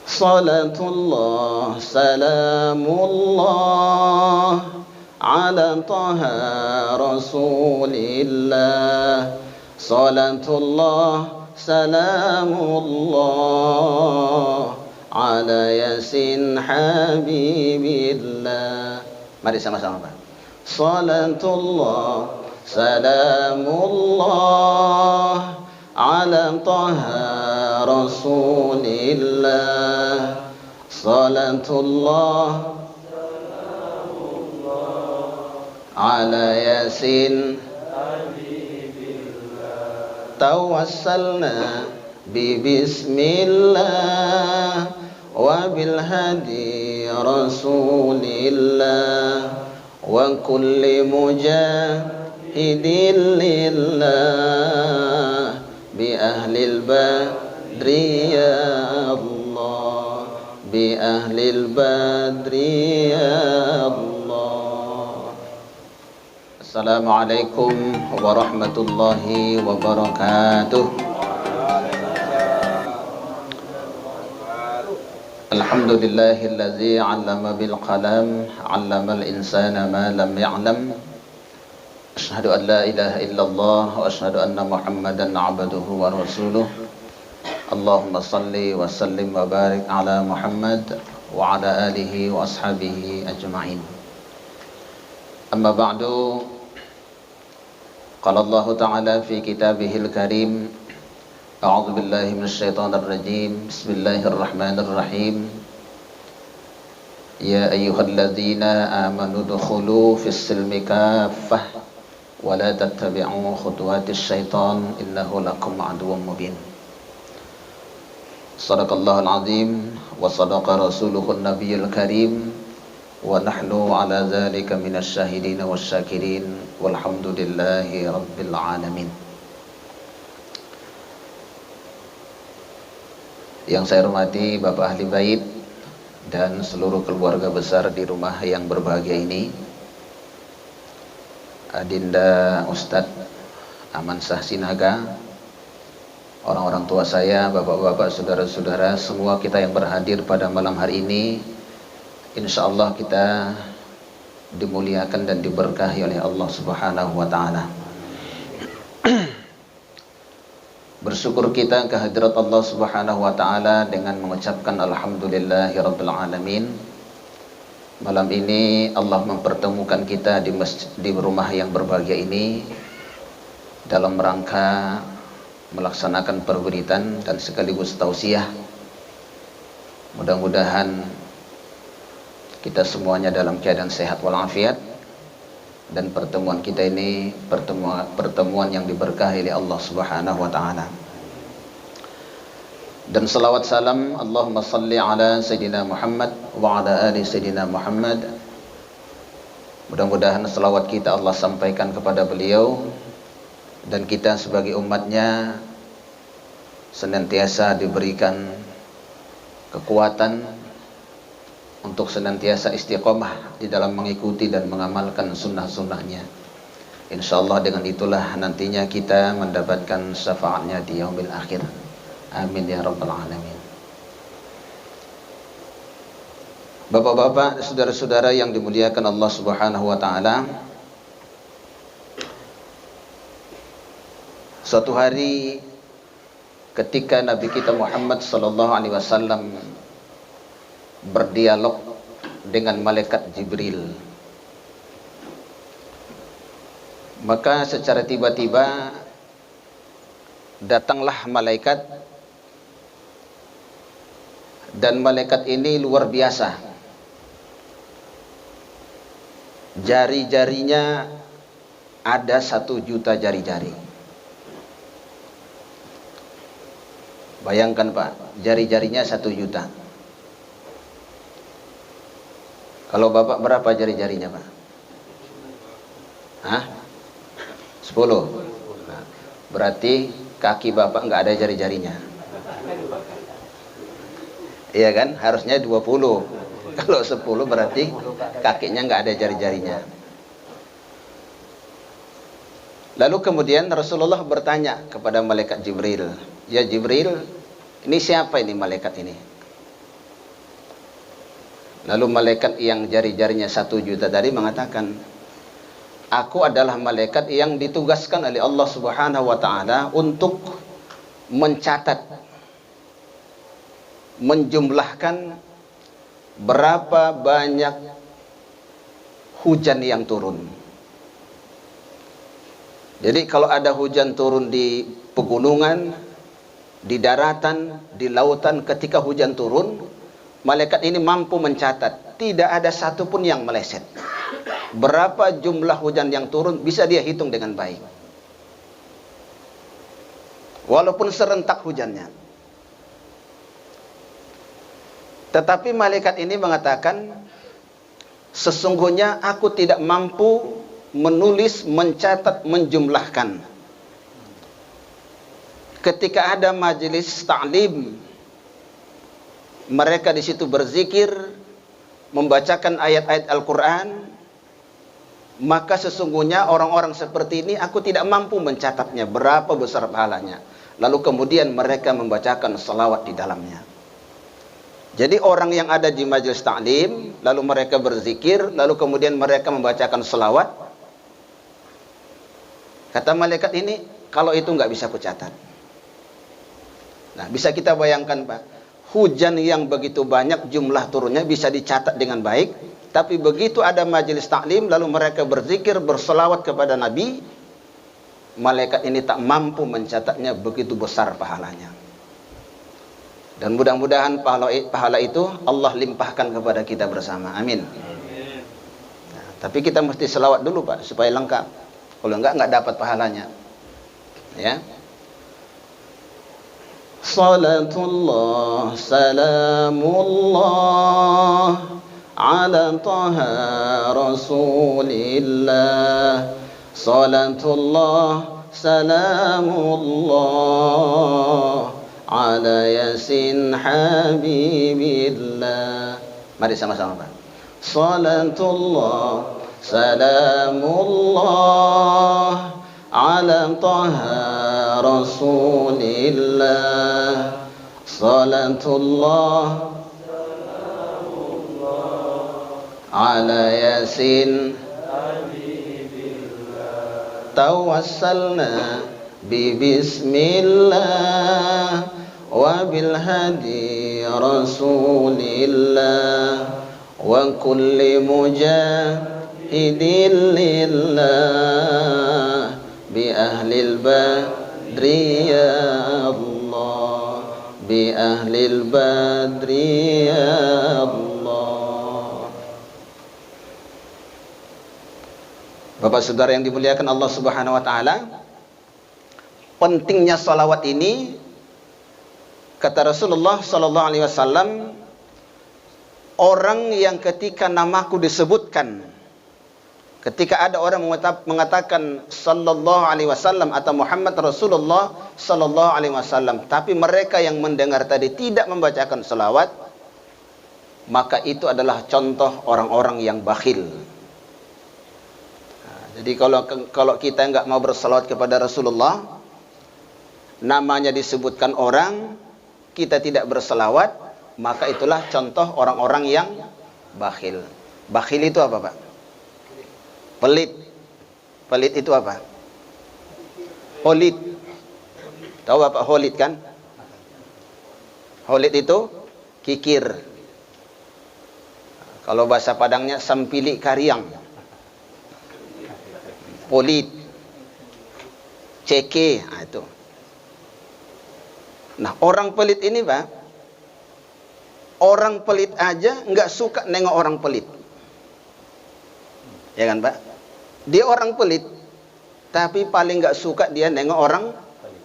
صلاة الله سلام الله على طه رسول الله صلاة الله سلام الله على ياسين حبيب الله. Mari sama-sama Pak. Salatullah salamullah ala taha rasulillah salatullah ala yasin tawassalna bi bismillah wa bil hadi rasulillah wa kulli mujahidin lillah bi ahlil badri ya Allah bi ahlil badri ya Allah. Assalamualaikum warahmatullahi wabarakatuh. Alhamdulillahillazi 'allama bil qalam 'allamal insana ma lam ya'lam. Asyhadu an la ilaha illallah wa asyhadu anna Muhammadan 'abduhu wa rasuluh. Allahumma shalli wa sallim wa barik ala Muhammad wa ala alihi wa ashabihi ajma'in. Amma ba'du. Qala Allah ta'ala fi kitabihil karim. A'udzu billahi minasyaitonir rajim. Bismillahirrahmanirrahim. Ya ayyuhalladzina amanu dkhulu fis silmi kaffah wa la tattabi'u khutuwatis syaitan innahu lakum aduwwum mubin. Shadaqallahul azim wa sadaqa rasuluhun nabiyyul karim wa nahnu ala dzalika minasyahidin wasyakirin walhamdulillahi rabbil alamin. Yang saya hormati Bapak Ahli Bait dan seluruh keluarga besar di rumah yang berbahagia ini, Adinda Ustadz Amansah Sinaga, orang-orang tua saya, bapak-bapak, saudara-saudara, semua kita yang berhadir pada malam hari ini, insya Allah kita dimuliakan dan diberkahi oleh Allah Subhanahu wa Ta'ala. Bersyukur kita kehadirat Allah Subhanahu wa Ta'ala dengan mengucapkan alhamdulillahirabbil alamin. Malam ini Allah mempertemukan kita di rumah yang berbahagia ini dalam rangka melaksanakan perwiridan dan sekaligus tausiah. Mudah-mudahan kita semuanya dalam keadaan sehat walafiat dan pertemuan kita ini pertemuan yang diberkahi oleh Allah Subhanahu wa Ta'ala. Dan salawat salam Allahumma salli ala Sayyidina Muhammad wa ala ali Sayyidina Muhammad. Mudah-mudahan salawat kita Allah sampaikan kepada beliau dan kita sebagai umatnya senantiasa diberikan kekuatan untuk senantiasa istiqomah di dalam mengikuti dan mengamalkan sunnah-sunnahnya. InsyaAllah dengan itulah nantinya kita mendapatkan syafaatnya di yaumil akhir. Amin ya rabbal alamin. Bapak-bapak, saudara-saudara yang dimuliakan Allah Subhanahu wa Ta'ala, suatu hari ketika Nabi kita Muhammad sallallahu alaihi wasallam berdialog dengan malaikat Jibril, maka secara tiba-tiba datanglah malaikat, dan malaikat ini luar biasa. Jari-jarinya ada 1 juta jari-jari. Bayangkan Pak, jari-jarinya 1 juta. Kalau Bapak berapa jari-jarinya Pak? Hah? 10. Nah, berarti kaki Bapak nggak ada jari-jarinya. Iya kan? Harusnya 20. Kalau 10 berarti kakinya nggak ada jari-jarinya. Lalu kemudian Rasulullah bertanya kepada malaikat Jibril, "Ya Jibril, ini siapa ini malaikat ini?" Lalu malaikat yang jari-jarinya 1 juta tadi mengatakan, aku adalah malaikat yang ditugaskan oleh Allah Subhanahu wa taala untuk mencatat, menjumlahkan berapa banyak hujan yang turun. Jadi kalau ada hujan turun di pegunungan, di daratan, di lautan, ketika hujan turun, malaikat ini mampu mencatat, tidak ada satupun yang meleset. Berapa jumlah hujan yang turun bisa dia hitung dengan baik. Walaupun serentak hujannya. Tetapi malaikat ini mengatakan, sesungguhnya aku tidak mampu menulis, mencatat, menjumlahkan. Ketika ada majelis ta'lim, mereka di situ berzikir, membacakan ayat-ayat Al-Quran, maka sesungguhnya orang-orang seperti ini aku tidak mampu mencatatnya berapa besar pahalanya. Lalu kemudian mereka membacakan salawat di dalamnya. Jadi orang yang ada di majelis ta'lim, lalu mereka berzikir, lalu kemudian mereka membacakan salawat, kata malaikat ini, kalau itu nggak bisa kucatat. Nah, bisa kita bayangkan Pak, hujan yang begitu banyak jumlah turunnya bisa dicatat dengan baik, tapi begitu ada majelis taklim lalu mereka berzikir, berselawat kepada Nabi, malaikat ini tak mampu mencatatnya, begitu besar pahalanya. Dan mudah-mudahan pahala itu Allah limpahkan kepada kita bersama. Amin. Nah, tapi kita mesti selawat dulu Pak, supaya lengkap. Kalau enggak dapat pahalanya. Ya. Salatullah, salamullah ala taha rasulillah. Salatullah, salamullah ala yasin habibillah. Mari sama-sama Pak. Salatullah, salamullah ala taha rasulillah. Salatullah, salamullah ala yasin habibillah. Tawassalna bi bismillah wa bil hadi rasulillah wa kulli mujahidin lillah bi ahlil badri ya Allah, bi ahlil badri ya Allah. Bapak saudara yang dimuliakan Allah Subhanahu wa taala, pentingnya salawat ini, kata Rasulullah sallallahu alaihi wasallam, orang yang ketika namaku disebutkan, ketika ada orang mengatakan sallallahu alaihi wasallam atau Muhammad Rasulullah sallallahu alaihi wasallam, tapi mereka yang mendengar tadi tidak membacakan salawat, maka itu adalah contoh orang-orang yang bakhil. Nah, jadi kalau kita nggak mau bersalawat kepada Rasulullah, namanya disebutkan orang, kita tidak berselawat, maka itulah contoh orang-orang yang bakhil. Bakhil itu apa Pak? Pelit. Pelit itu apa? Holit. Tahu Bapak holit kan? Holit itu kikir. Kalau bahasa Padangnya sampili kariang. Polit. Ceke, nah itu. Nah, orang pelit ini Pak, orang pelit aja nggak suka nengok orang pelit. Ya kan Pak? Dia orang pelit, tapi paling nggak suka dia nengok orang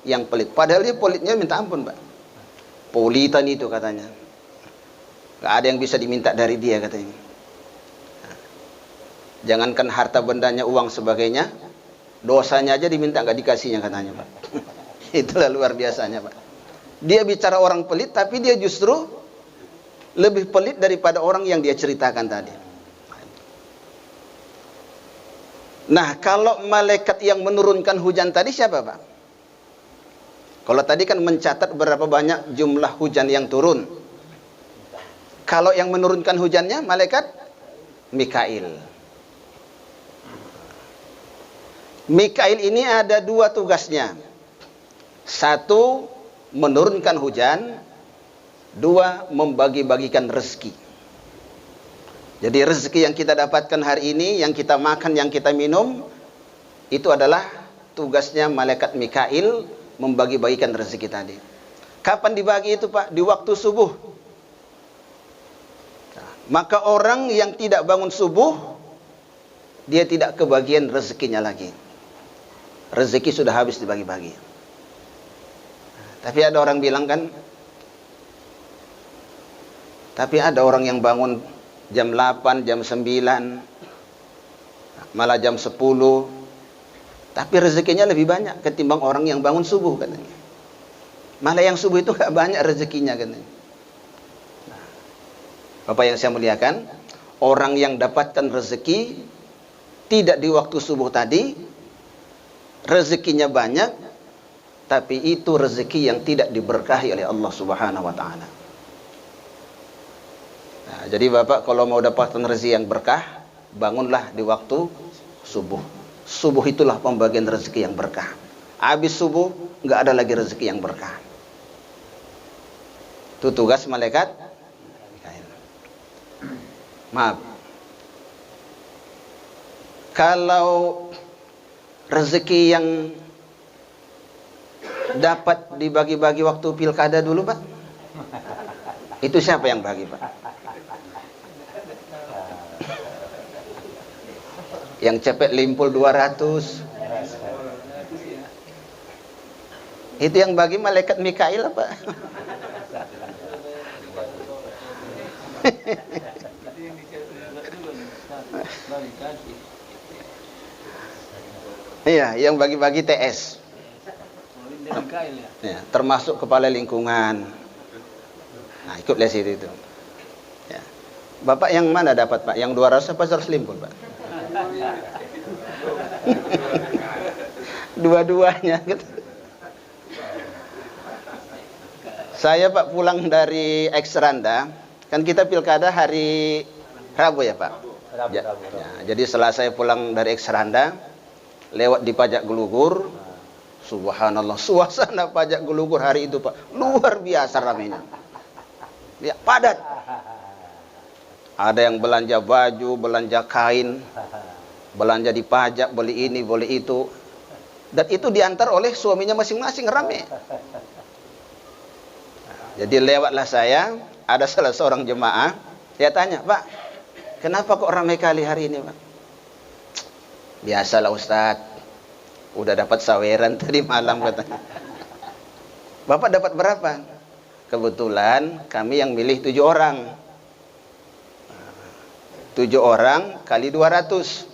yang pelit. Padahal dia pelitnya minta ampun Pak. Politan itu katanya. Nggak ada yang bisa diminta dari dia katanya. Jangankan harta bendanya, uang sebagainya, dosanya aja diminta nggak dikasihnya katanya Pak. Itulah luar biasanya Pak. Dia bicara orang pelit, tapi dia justru lebih pelit daripada orang yang dia ceritakan tadi. Nah, kalau malaikat yang menurunkan hujan tadi siapa Pak? Kalau tadi kan mencatat berapa banyak jumlah hujan yang turun. Kalau yang menurunkan hujannya malaikat Mikail. Mikail ini ada dua tugasnya. Satu, menurunkan hujan. Dua, membagi-bagikan rezeki. Jadi rezeki yang kita dapatkan hari ini, yang kita makan, yang kita minum, itu adalah tugasnya malaikat Mikail membagi-bagikan rezeki tadi. Kapan dibagi itu, Pak? Di waktu subuh. Maka orang yang tidak bangun subuh, dia tidak kebagian rezekinya lagi. Rezeki sudah habis dibagi-bagi. Tapi ada orang bilang kan, tapi ada orang yang bangun jam 8, jam 9, malah jam 10, tapi rezekinya lebih banyak ketimbang orang yang bangun subuh katanya. Malah yang subuh itu gak banyak rezekinya katanya. Bapak yang saya muliakan, orang yang dapatkan rezeki tidak di waktu subuh tadi, rezekinya banyak, tapi itu rezeki yang tidak diberkahi oleh Allah Subhanahu wa taala. Nah, jadi Bapak kalau mau dapatkan rezeki yang berkah, bangunlah di waktu subuh. Subuh itulah pembagian rezeki yang berkah. Habis subuh nggak ada lagi rezeki yang berkah. Itu tugas malaikat. Maaf. Kalau rezeki yang dapat dibagi-bagi waktu pilkada dulu, Pak, itu siapa yang bagi, Pak? Yang cepet limpul 200. Itu yang bagi malaikat Mikail, Pak. Iya, yang bagi-bagi TS. Ya, termasuk kepala lingkungan. Nah, ikut les itu. Ya. Bapak yang mana dapat, Pak? Yang 200 apa 100 limpul, Pak? Dua-duanya gitu. Saya, Pak, pulang dari Eksranda, kan kita pilkada hari Rabu ya, Pak? Rabu. Ya, jadi setelah saya pulang dari Eksranda, lewat di Pajak Gelugur, subhanallah, suasana Pajak Gelugur hari itu, Pak, luar biasa ramainya. Ya, padat. Ada yang belanja baju, belanja kain, belanja di pajak, beli ini, beli itu. Dan itu diantar oleh suaminya masing-masing, rame. Jadi lewatlah saya, ada salah seorang jemaah, dia tanya, Pak, kenapa kok ramai kali hari ini, Pak? Biasalah Ustadz, udah dapat saweran tadi malam katanya. Bapak dapat berapa? Kebetulan kami yang milih 7 orang. 7 orang kali 200.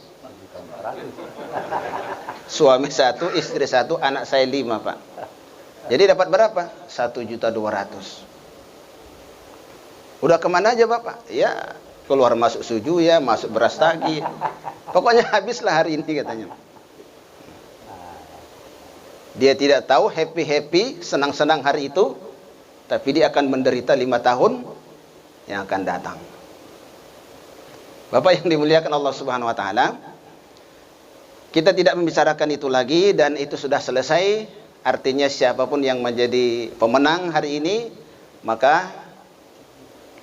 Suami 1, istri 1, anak saya 5, Pak. Jadi dapat berapa? 1.200.000. Udah kemana aja Bapak? Ya keluar masuk suju ya, masuk beras tagi. Pokoknya habislah hari ini katanya. Dia tidak tahu happy-happy, senang-senang hari itu, tapi dia akan menderita 5 tahun yang akan datang. Bapak yang dimuliakan Allah Subhanahu wa taala, kita tidak membicarakan itu lagi dan itu sudah selesai. Artinya siapapun yang menjadi pemenang hari ini, maka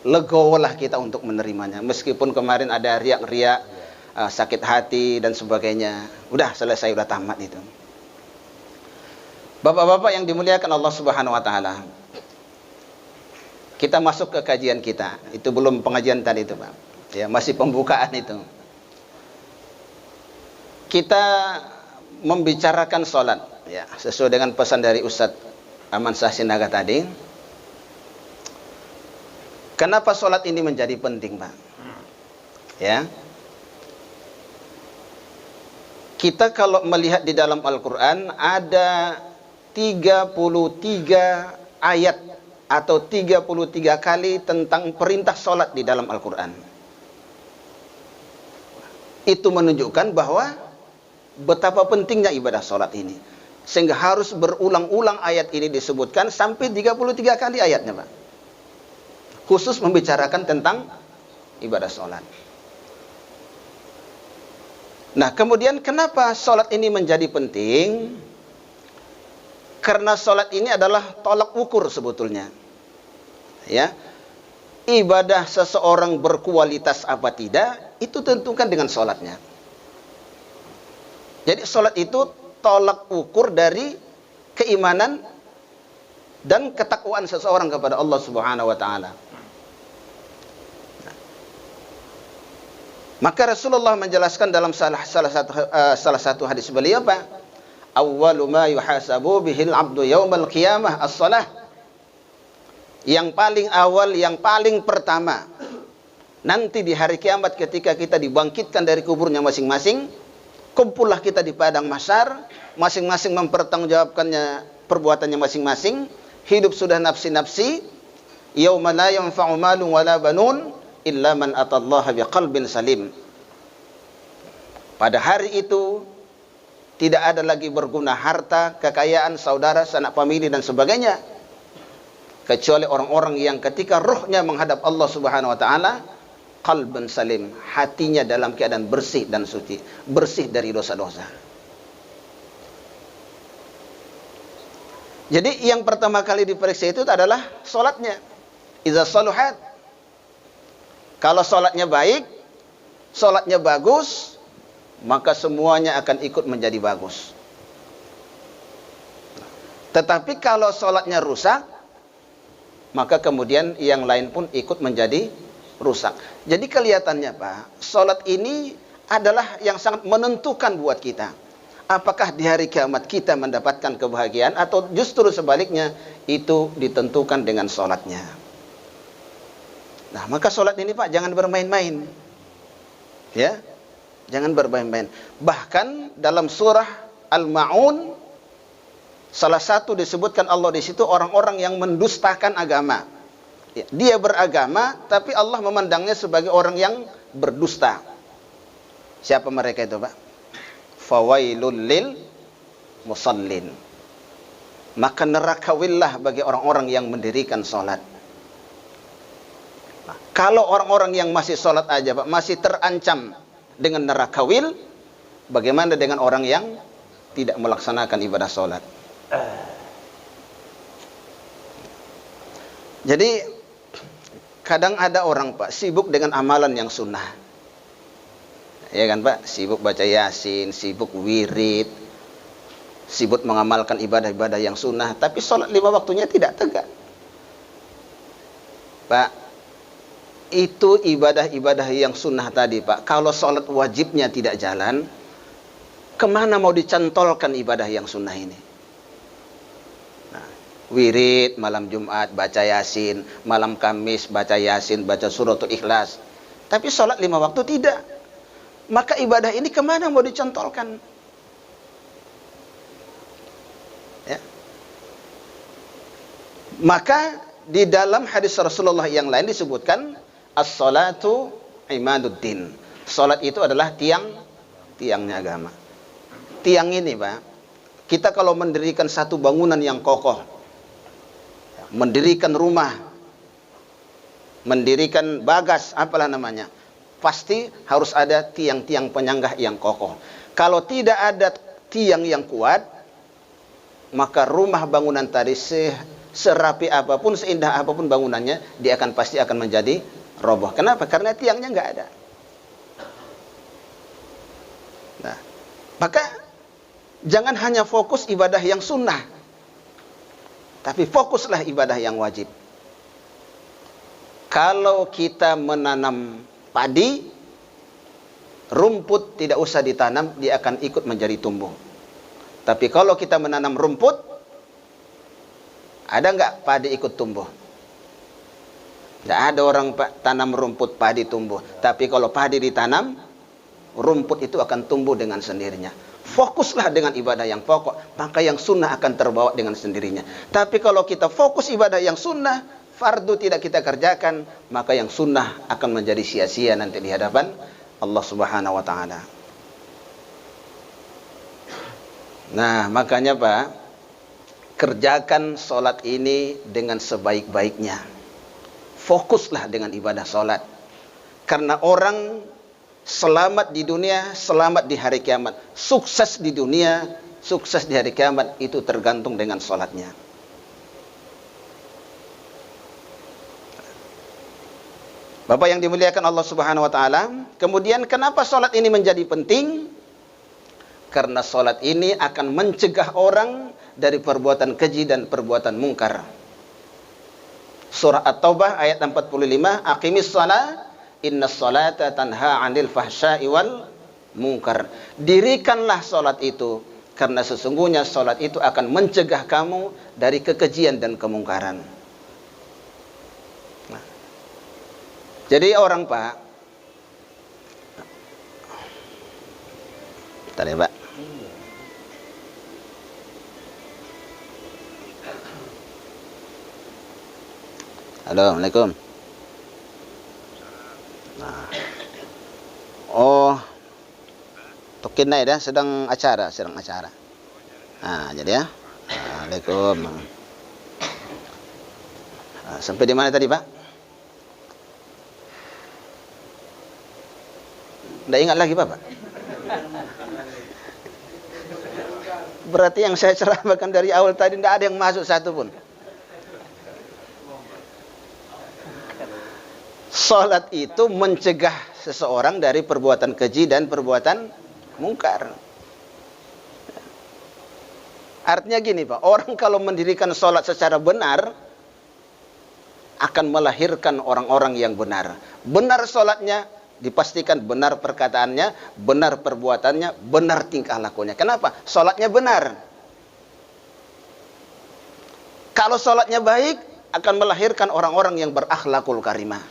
legowolah kita untuk menerimanya. Meskipun kemarin ada riak-riak, sakit hati dan sebagainya. Udah selesai, udah tamat itu. Bapak-bapak yang dimuliakan Allah Subhanahu wa taala, kita masuk ke kajian kita. Itu belum pengajian tadi itu, Pak. Ya, masih pembukaan itu. Kita membicarakan sholat, ya, sesuai dengan pesan dari Ustadz Aman Shah Sinaga tadi. Kenapa sholat ini menjadi penting, Pak? Ya, kita kalau melihat di dalam Al-Quran ada 33 ayat atau 33 kali tentang perintah sholat di dalam Al-Quran. Itu menunjukkan bahwa betapa pentingnya ibadah sholat ini. Sehingga harus berulang-ulang ayat ini disebutkan sampai 33 kali ayatnya, Pak. khusus membicarakan tentang ibadah sholat. Nah, kemudian kenapa sholat ini menjadi penting? Karena sholat ini adalah tolak ukur sebetulnya. Ya, ibadah seseorang berkualitas apa tidak, itu tentukan dengan sholatnya. Jadi sholat itu tolak ukur dari keimanan dan ketakwaan seseorang kepada Allah Subhanahu wa taala. Maka Rasulullah menjelaskan dalam salah satu hadis beliau, apa? Awwalu ma yuhasabu bihil abdu yaumal qiyamah as-shalah. Yang paling awal, yang paling pertama nanti di hari kiamat ketika kita dibangkitkan dari kuburnya masing-masing, kumpullah kita di padang mahsyar, masing-masing mempertanggungjawabkannya perbuatannya masing-masing, hidup sudah nafsi-nafsi, yauma la yanfa'u malun wala banun illa man atallaha biqalbin salim. Pada hari itu tidak ada lagi berguna harta, kekayaan, saudara, sanak famili dan sebagainya, kecuali orang-orang yang ketika ruhnya menghadap Allah Subhanahu wa taala, qalban salim, hatinya dalam keadaan bersih dan suci, bersih dari dosa-dosa. Jadi yang pertama kali diperiksa itu adalah salatnya. Iza saluhat, kalau salatnya baik, salatnya bagus, maka semuanya akan ikut menjadi bagus. Tetapi kalau salatnya rusak, maka kemudian yang lain pun ikut menjadi rusak. Jadi kelihatannya Pak, salat ini adalah yang sangat menentukan buat kita. Apakah di hari kiamat kita mendapatkan kebahagiaan atau justru sebaliknya itu ditentukan dengan salatnya. Nah, maka salat ini Pak jangan bermain-main. Ya. Jangan bermain-main. Bahkan dalam surah Al-Ma'un salah satu disebutkan Allah di situ orang-orang yang mendustakan agama. Dia beragama tapi Allah memandangnya sebagai orang yang berdusta. Siapa mereka itu, Pak? Fawailul lil musallin. Maka nerakawillah bagi orang-orang yang mendirikan salat. Nah, kalau orang-orang yang masih salat aja, Pak, masih terancam dengan nerakawil, bagaimana dengan orang yang tidak melaksanakan ibadah salat? Jadi kadang ada orang Pak sibuk dengan amalan yang sunnah, ya kan Pak, sibuk baca yasin, sibuk wirid, sibuk mengamalkan ibadah-ibadah yang sunnah, tapi sholat 5 waktunya tidak tegak. Pak, itu ibadah-ibadah yang sunnah tadi Pak, kalau sholat wajibnya tidak jalan, kemana mau dicantolkan ibadah yang sunnah ini? Wirid malam Jumat baca yasin, malam Kamis baca yasin, baca suratul Ikhlas, tapi sholat 5 waktu tidak. Maka ibadah ini kemana mau dicontohkan? Ya. Maka di dalam hadis Rasulullah yang lain disebutkan as-salatu imaduddin. Salat itu adalah tiangnya agama. Tiang ini Pak, kita kalau mendirikan satu bangunan yang kokoh, mendirikan rumah, mendirikan bagas, apalah namanya, pasti harus ada tiang-tiang penyangga yang kokoh. Kalau tidak ada tiang yang kuat, maka rumah bangunan tadi serapi apapun, seindah apapun bangunannya, dia pasti akan menjadi roboh. Kenapa? Karena tiangnya nggak ada. Nah, maka jangan hanya fokus ibadah yang sunnah, tapi fokuslah ibadah yang wajib. Kalau kita menanam padi, rumput tidak usah ditanam, dia akan ikut menjadi tumbuh. Tapi kalau kita menanam rumput, ada nggak padi ikut tumbuh? Tidak ada orang tanam rumput padi tumbuh. Tapi kalau padi ditanam, rumput itu akan tumbuh dengan sendirinya. Fokuslah dengan ibadah yang pokok, maka yang sunnah akan terbawa dengan sendirinya. Tapi kalau kita fokus ibadah yang sunnah, fardu tidak kita kerjakan, maka yang sunnah akan menjadi sia-sia nanti di hadapan Allah Subhanahu wa taala. Nah, makanya Pak, kerjakan sholat ini dengan sebaik-baiknya. fokuslah dengan ibadah sholat. Karena orang selamat di dunia, selamat di hari kiamat. Sukses di dunia, sukses di hari kiamat, itu tergantung dengan sholatnya. Bapak yang dimuliakan Allah Subhanahu wa taala, kemudian kenapa sholat ini menjadi penting? Karena sholat ini akan mencegah orang dari perbuatan keji dan perbuatan mungkar. Surah At-Taubah ayat 45, aqimis shalah innas sholata tanha 'anil fahsya'i wal munkar. Dirikanlah sholat itu, karena sesungguhnya sholat itu akan mencegah kamu dari kekejian dan kemungkaran. Nah, jadi orang, Pak, bentar ya, Pak. Halo, Assalamualaikum. Nah. Oh, tokin naik dah, sedang acara. Nah, jadi ya. Assalamualaikum. Nah, sampai di mana tadi, Pak? Nggak ingat lagi, Pak? Berarti yang saya ceramahkan dari awal tadi tidak ada yang masuk satu pun. Salat itu mencegah seseorang dari perbuatan keji dan perbuatan mungkar. Artinya gini, Pak, orang kalau mendirikan salat secara benar akan melahirkan orang-orang yang benar. Benar salatnya, dipastikan benar perkataannya, benar perbuatannya, benar tingkah lakunya. Kenapa? Salatnya benar. Kalau salatnya baik, akan melahirkan orang-orang yang berakhlakul karimah.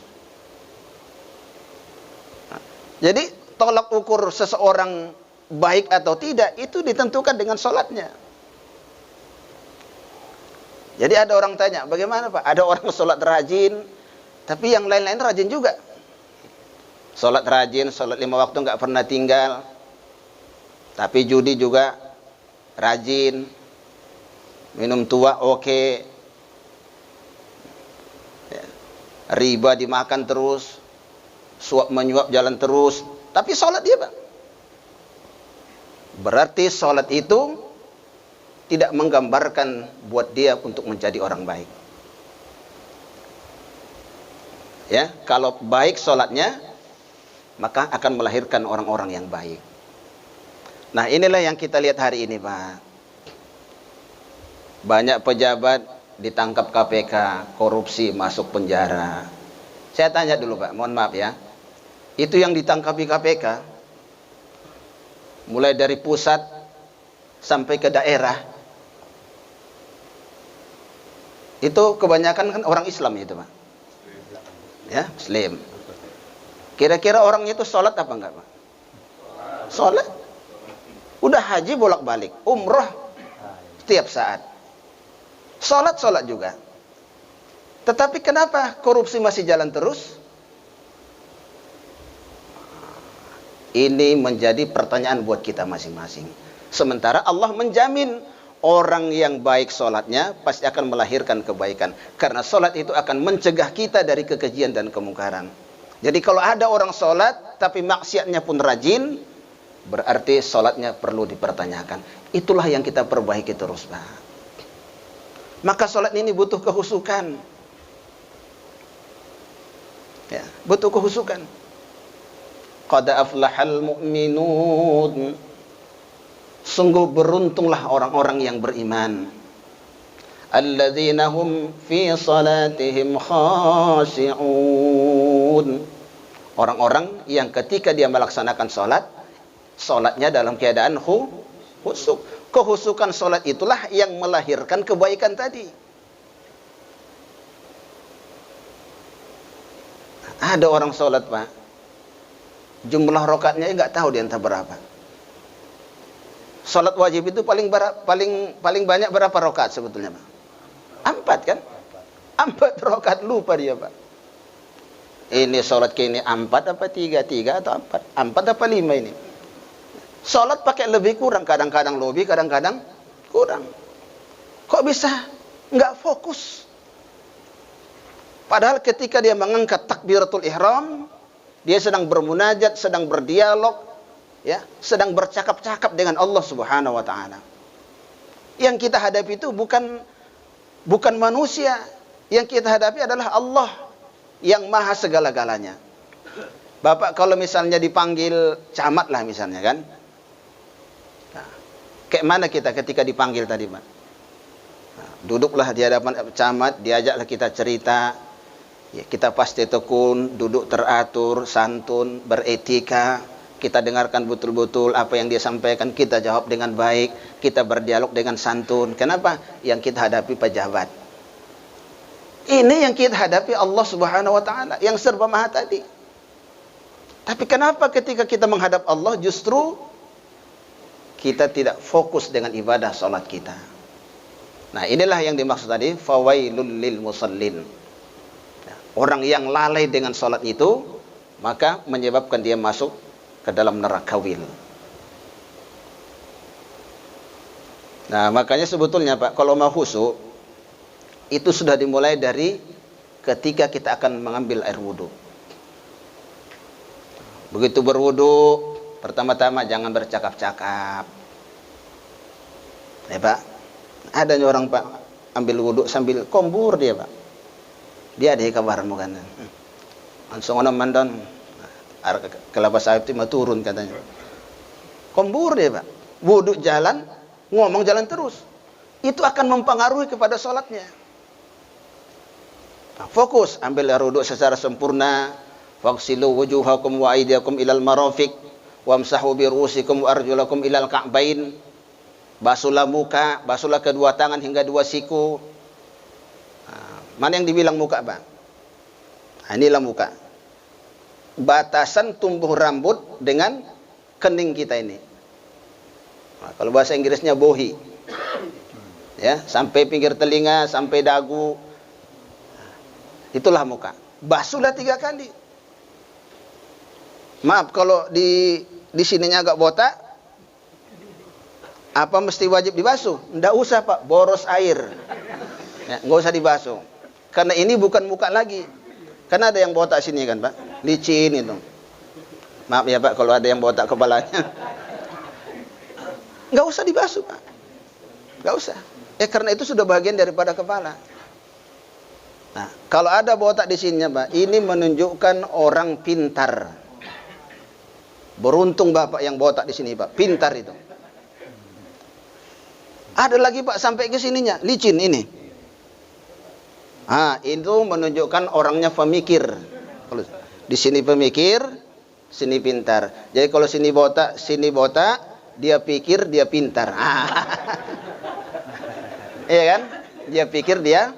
Jadi tolak ukur seseorang baik atau tidak itu ditentukan dengan sholatnya. Jadi ada orang tanya, bagaimana Pak? Ada orang sholat rajin, tapi yang lain-lain rajin juga. Sholat rajin, sholat 5 waktu nggak pernah tinggal. Tapi judi juga rajin. Minum tua oke. Riba dimakan terus. Suap menyuap jalan terus, tapi sholat dia, Pak. Berarti sholat itu tidak menggambarkan buat dia untuk menjadi orang baik. Ya, kalau baik sholatnya, maka akan melahirkan orang-orang yang baik. Nah, inilah yang kita lihat hari ini, Pak. Banyak pejabat ditangkap KPK, korupsi, masuk penjara. Saya tanya dulu, Pak, mohon maaf ya. Itu yang ditangkapi KPK, mulai dari pusat sampai ke daerah, itu kebanyakan kan orang Islam itu, Pak. Ya, Muslim. Kira-kira orang itu sholat apa enggak, Pak? Sholat. Udah haji bolak-balik, umroh setiap saat. Sholat juga. Tetapi kenapa korupsi masih jalan terus? Ini menjadi pertanyaan buat kita masing-masing. Sementara Allah menjamin orang yang baik sholatnya pasti akan melahirkan kebaikan. Karena sholat itu akan mencegah kita dari kekejian dan kemungkaran. Jadi kalau ada orang sholat tapi maksiatnya pun rajin, berarti sholatnya perlu dipertanyakan. Itulah yang kita perbaiki terus, Pak. Maka sholat ini butuh kehusukan. Ya, butuh kehusukan. Qad aflahal mu'minun. Sungguh beruntunglah orang-orang yang beriman. Alladzina hum fi salatihim khashi'un. Orang-orang yang ketika dia melaksanakan salat, salatnya dalam keadaan khusuk. Kehusukan salat itulah yang melahirkan kebaikan tadi. Ada orang salat, Pak, jumlah rakaatnya nggak tahu dia entah berapa. Salat wajib itu paling banyak berapa rakaat sebetulnya, Pak? 4 kan? 4 rakaat lupa dia, Pak. Ini salat ke ini 4 apa 3 atau 4 apa 5 ini? Salat pakai lebih kurang, kadang-kadang lebih, kadang-kadang kurang. Kok bisa nggak fokus? Padahal ketika dia mengangkat takbiratul ihram, dia sedang bermunajat, sedang berdialog, ya, sedang bercakap-cakap dengan Allah Subhanahu wa taala. Yang kita hadapi itu bukan manusia. Yang kita hadapi adalah Allah yang maha segala-galanya. Bapak kalau misalnya dipanggil camat lah misalnya kan. Nah, kayak mana kita ketika dipanggil tadi, Pak? Nah, duduklah di hadapan camat, diajaklah kita cerita. Ya, kita pasti tekun, duduk teratur, santun, beretika. Kita dengarkan betul-betul apa yang dia sampaikan, kita jawab dengan baik, kita berdialog dengan santun. Kenapa? Yang kita hadapi pejabat. Ini yang kita hadapi Allah Subhanahu wa taala yang serba maha tadi. Tapi kenapa ketika kita menghadap Allah justru kita tidak fokus dengan ibadah salat kita? Nah, inilah yang dimaksud tadi fawailul lil musallin. Orang yang lalai dengan salat itu maka menyebabkan dia masuk ke dalam neraka wil. Nah, makanya sebetulnya Pak, kalau mau khusyuk itu sudah dimulai dari ketika kita akan mengambil air wudhu. Begitu berwudhu, pertama-tama jangan bercakap-cakap. Ya Pak, ada orang Pak ambil wudhu sambil kombur dia Pak. Dia ada kabar kan. Langsung orang mandan kelapa sawit itu turun katanya. Kombur dia Pak. Wudhu jalan, ngomong jalan terus. Itu akan mempengaruhi kepada sholatnya. Nah, fokus, ambil air wudhu secara sempurna. Waghsilu wujuhakum wa aydiyakum ilal marafiq wamsahu bi ru'usikum wa arjulakum ilal ka'bain. Basuhlah muka, basuhlah kedua tangan hingga dua siku. Mana yang dibilang muka, Pak? Nah, inilah muka. Batasan tumbuh rambut dengan kening kita ini. Nah, kalau bahasa Inggrisnya bohi. Ya, sampai pinggir telinga, sampai dagu. Itulah muka. Basuhlah 3 kali. Maaf kalau di sininya agak botak. Apa mesti wajib dibasuh? Enggak usah, Pak. Boros air. Ya, enggak usah dibasuh. Karena ini bukan muka lagi. Karena ada yang botak sini kan, Pak. Licin itu. Maaf ya, Pak, kalau ada yang botak kepalanya. Enggak usah dibasuh, Pak. Enggak usah. Karena itu sudah bagian daripada kepala. Nah, kalau ada botak di sininya, Pak, ini menunjukkan orang pintar. Beruntung Bapak yang botak di sini, Pak. Pintar itu. Ada lagi, Pak, sampai ke sininya, licin ini. Itu menunjukkan orangnya pemikir. Kalau di sini pemikir, sini pintar. Jadi kalau sini botak, dia pikir, dia pintar. Iya kan? Dia pikir, dia.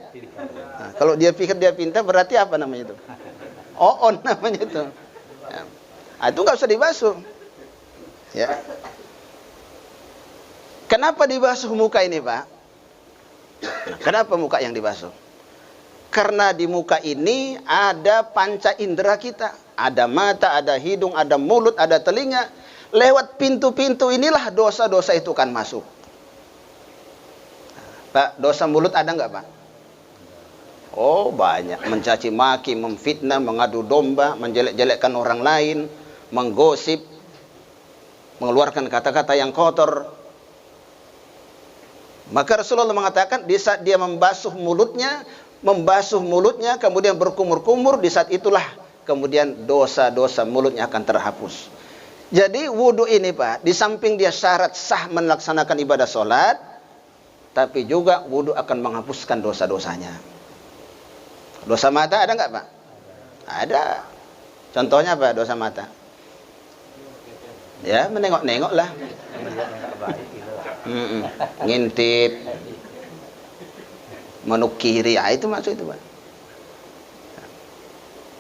Kalau dia pikir, dia pintar, berarti apa namanya itu? On namanya itu. Itu nggak usah dibasuh. Ya. Kenapa dibasuh muka ini, Pak? Kenapa muka yang dibasuh? Karena di muka ini ada panca indera kita. Ada mata, ada hidung, ada mulut, ada telinga. Lewat pintu-pintu inilah dosa-dosa itu kan masuk. Pak, dosa mulut ada nggak, Pak? Oh, banyak. Mencaci maki, memfitnah, mengadu domba, menjelek-jelekkan orang lain, menggosip, mengeluarkan kata-kata yang kotor. Maka Rasulullah mengatakan di saat dia membasuh mulutnya, kemudian berkumur-kumur, di saat itulah kemudian dosa-dosa mulutnya akan terhapus. Jadi wudhu ini, Pak, di samping dia syarat sah melaksanakan ibadah sholat, tapi juga wudhu akan menghapuskan dosa-dosanya. Dosa mata ada nggak, Pak? Ada. Contohnya apa dosa mata? Ya, menengok-nengok lah. Ngintip, menukiri, itu maksud itu, Pak.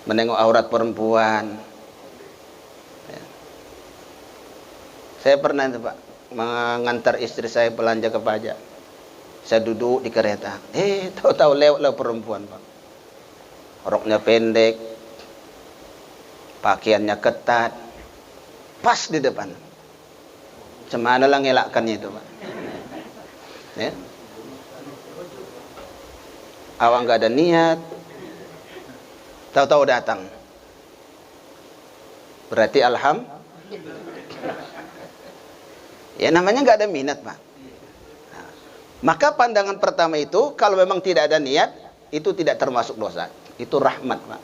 Menengok aurat perempuan. Ya. Saya pernah itu, Pak, mengantar istri saya belanja ke pajak. Saya duduk di kereta. Tahu-tahu lewatlah perempuan, Pak. Roknya pendek, pakaiannya ketat, pas di depan. Cemana lah ngelakkannya itu, Pak. Ya. Awak nggak ada niat, Tahu-tahu datang. Berarti ya namanya nggak ada minat, Pak. Nah, maka pandangan pertama itu, kalau memang tidak ada niat, itu tidak termasuk dosa. Itu rahmat, Pak.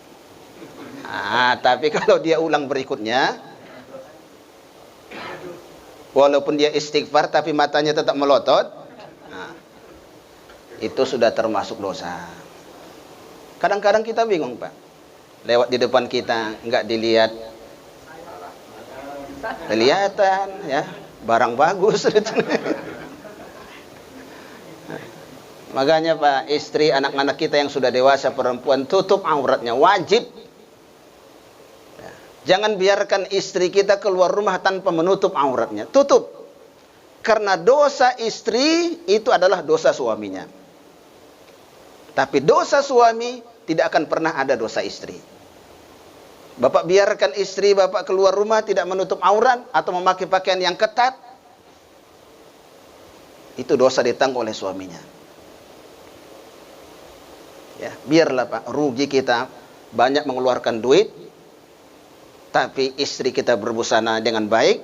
Nah, tapi kalau dia ulang berikutnya, walaupun dia istighfar, tapi matanya tetap melotot, nah, itu sudah termasuk dosa. Kadang-kadang kita bingung, Pak. Lewat di depan kita, nggak dilihat, kelihatan, ya, barang bagus. Makanya Pak, istri, anak-anak kita yang sudah dewasa, perempuan, tutup auratnya, wajib. Jangan biarkan istri kita keluar rumah tanpa menutup auratnya, tutup. Karena dosa istri itu adalah dosa suaminya. Tapi dosa suami tidak akan pernah ada dosa istri. Bapak biarkan istri Bapak keluar rumah tidak menutup aurat atau memakai pakaian yang ketat, itu dosa ditanggung oleh suaminya. Ya, biarlah Pak, rugi kita banyak mengeluarkan duit, tapi istri kita berbusana dengan baik,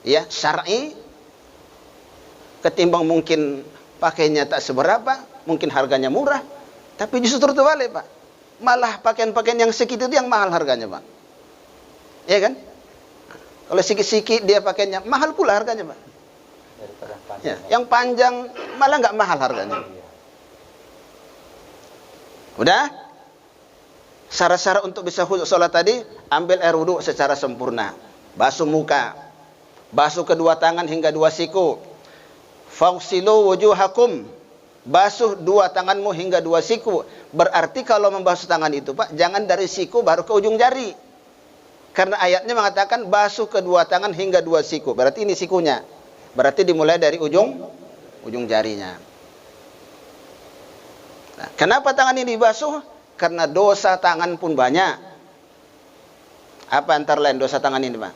ya, syar'i, ketimbang mungkin pakainya tak seberapa, mungkin harganya murah, tapi justru terbalik, Pak. Malah pakaian-pakaian yang sedikit itu yang mahal harganya, Pak. Ya kan? Kalau sikit-sikit dia pakainya, mahal pula harganya, Pak. Ya, yang panjang malah nggak mahal harganya. Udah? Syarat-syarat untuk bisa khusyuk sholat tadi, ambil air wudhu secara sempurna. Basuh muka. Basuh kedua tangan hingga dua siku. Fausilu wujuhakum. Basuh dua tanganmu hingga dua siku. Berarti kalau membasuh tangan itu, Pak, jangan dari siku baru ke ujung jari. Karena ayatnya mengatakan basuh kedua tangan hingga dua siku. Berarti ini sikunya. Berarti dimulai dari ujung jarinya. Nah, kenapa tangan ini dibasuh? Karena dosa tangan pun banyak. Apa antara lain dosa tangan ini, Pak?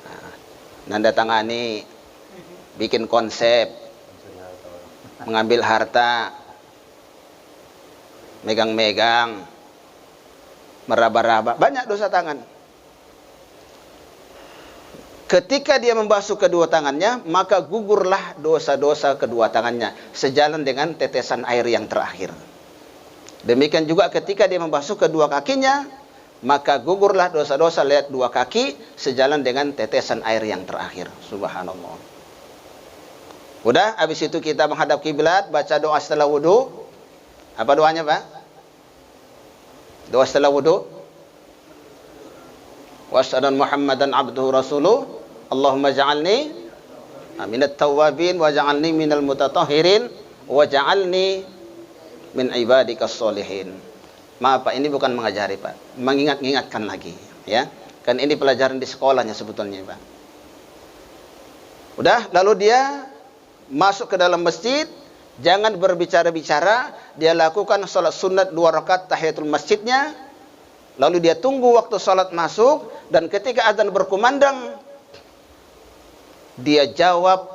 Nah, nanda tangani, bikin konsep, mengambil harta, megang-megang, meraba-raba, banyak dosa tangan. Ketika dia membasuh kedua tangannya, maka gugurlah dosa-dosa kedua tangannya, sejalan dengan tetesan air yang terakhir. Demikian juga ketika dia membasuh kedua kakinya, maka gugurlah dosa-dosa lihat dua kaki, sejalan dengan tetesan air yang terakhir. Subhanallah. Udah, habis itu kita menghadap kiblat, baca doa setelah wudu. Apa doanya, Pak? Doa setelah wudu. Wa asyhadu anna Muhammadan abduhu rasuluh. Allahumma ja'alni minat tawwabin wa ja'alni minal mutatahhirin wa ja'alni min ibadikas sholihin. Maaf Pak, ini bukan mengajari Pak, mengingat-ingatkan lagi, ya. Kan ini pelajaran di sekolahnya sebetulnya, Pak. Udah, lalu dia masuk ke dalam masjid, jangan berbicara-bicara, dia lakukan salat sunat 2 rakaat tahiyatul masjidnya, lalu dia tunggu waktu salat masuk, dan ketika azan berkumandang, dia jawab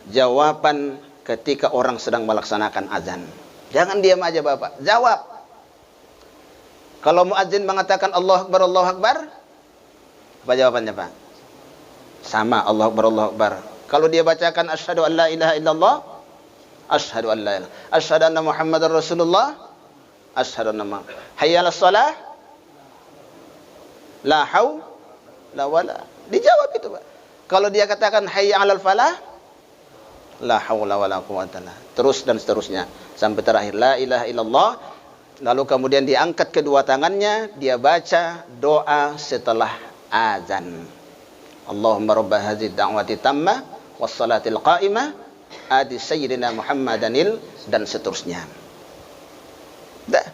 jawaban ketika orang sedang melaksanakan azan. Jangan diam aja Bapak, jawab. Kalau muadzin mengatakan Allahu Akbar, Allahu Akbar, apa jawabannya Pak? Sama, Allahu Akbar, Allahu Akbar. Kalau dia bacakan asyhadu an la ilaha illallah, asyhadu an la ilaha, asyhadu anna Muhammadar Rasulullah, asyhadu anna hayya 'alas shalah, la haula wala. Dijawab itu, Pak. Kalau dia katakan hayya 'alal falah, la haula wala quwwata illa billah. Terus dan seterusnya sampai terakhir la ilaha illallah. Lalu kemudian diangkat kedua tangannya, dia baca doa setelah azan. Allahumma rabb hadhihi da'wati tammah was salatil qa'imah ati sayyidina Muhammadanil, dan seterusnya. Dah.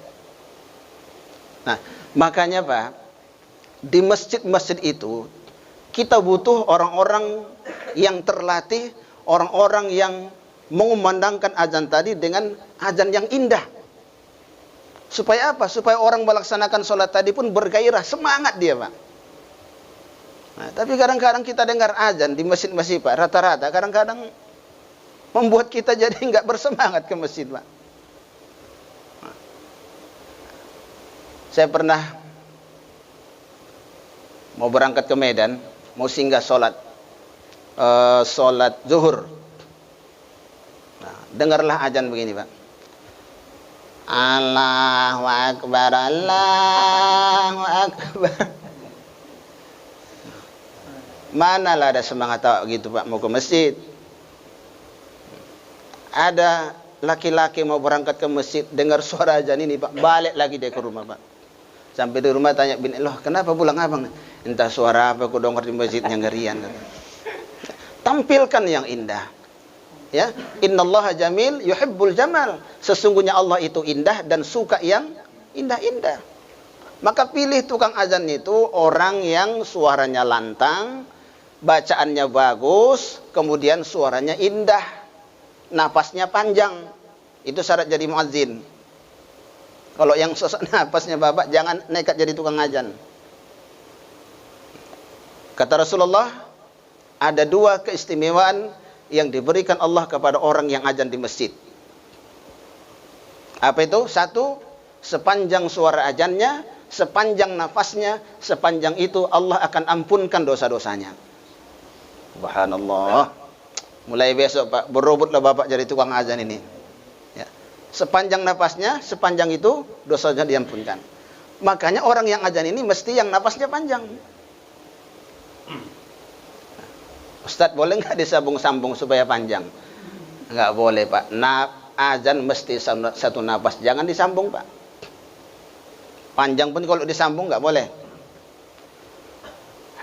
Nah, makanya Pak, di masjid-masjid itu kita butuh orang-orang yang terlatih, orang-orang yang mengumandangkan azan tadi dengan azan yang indah. Supaya apa? Supaya orang melaksanakan sholat tadi pun bergairah, semangat dia, Pak. Nah, tapi kadang-kadang kita dengar azan di masjid-masjid, Pak, rata-rata kadang-kadang membuat kita jadi nggak bersemangat ke masjid, Pak. Saya pernah mau berangkat ke Medan, mau singgah sholat zuhur. Nah, dengarlah azan begini, Pak. Allahu Akbar, Allahu Akbar. Manalah ada semangat tahu gitu, Pak, mau ke masjid. Ada laki-laki mau berangkat ke masjid, dengar suara azan ini, Pak, balik lagi dia ke rumah, Pak. Sampai di rumah tanya bini, loh kenapa pulang abang? Entah suara apa, aku dengar di masjidnya ngerian. Tampilkan yang indah. Ya, innallaha jamil yuhibbul jamal. Sesungguhnya Allah itu indah dan suka yang indah-indah. Maka pilih tukang azan itu orang yang suaranya lantang, bacaannya bagus, kemudian suaranya indah, napasnya panjang. Itu syarat jadi muadzin. Kalau yang sesak napasnya babak, jangan nekat jadi tukang azan. Kata Rasulullah, ada 2 keistimewaan yang diberikan Allah kepada orang yang azan di masjid. Apa itu? 1, sepanjang suara azannya, sepanjang nafasnya, sepanjang itu Allah akan ampunkan dosa-dosanya. Subhanallah. Mulai besok, Pak, berebutlah Bapak jadi tukang azan ini. Ya. Sepanjang nafasnya, sepanjang itu dosanya diampunkan. Makanya orang yang azan ini mesti yang nafasnya panjang. Ustadz, boleh nggak disambung-sambung supaya panjang? Nggak boleh, Pak. Azan mesti satu nafas, jangan disambung, Pak. Panjang pun kalau disambung nggak boleh.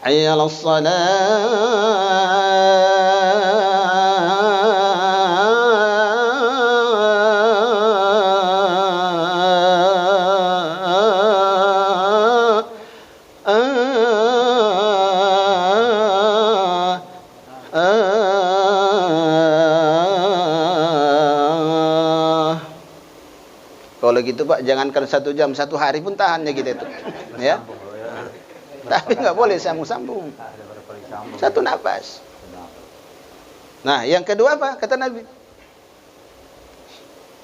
Hayya 'alas Kalau gitu, Pak, jangankan 1 jam, 1 hari pun tahannya gitu itu. Ya. Tapi nggak boleh sambung-sambung. Satu nafas. Nah, yang kedua apa? Kata Nabi.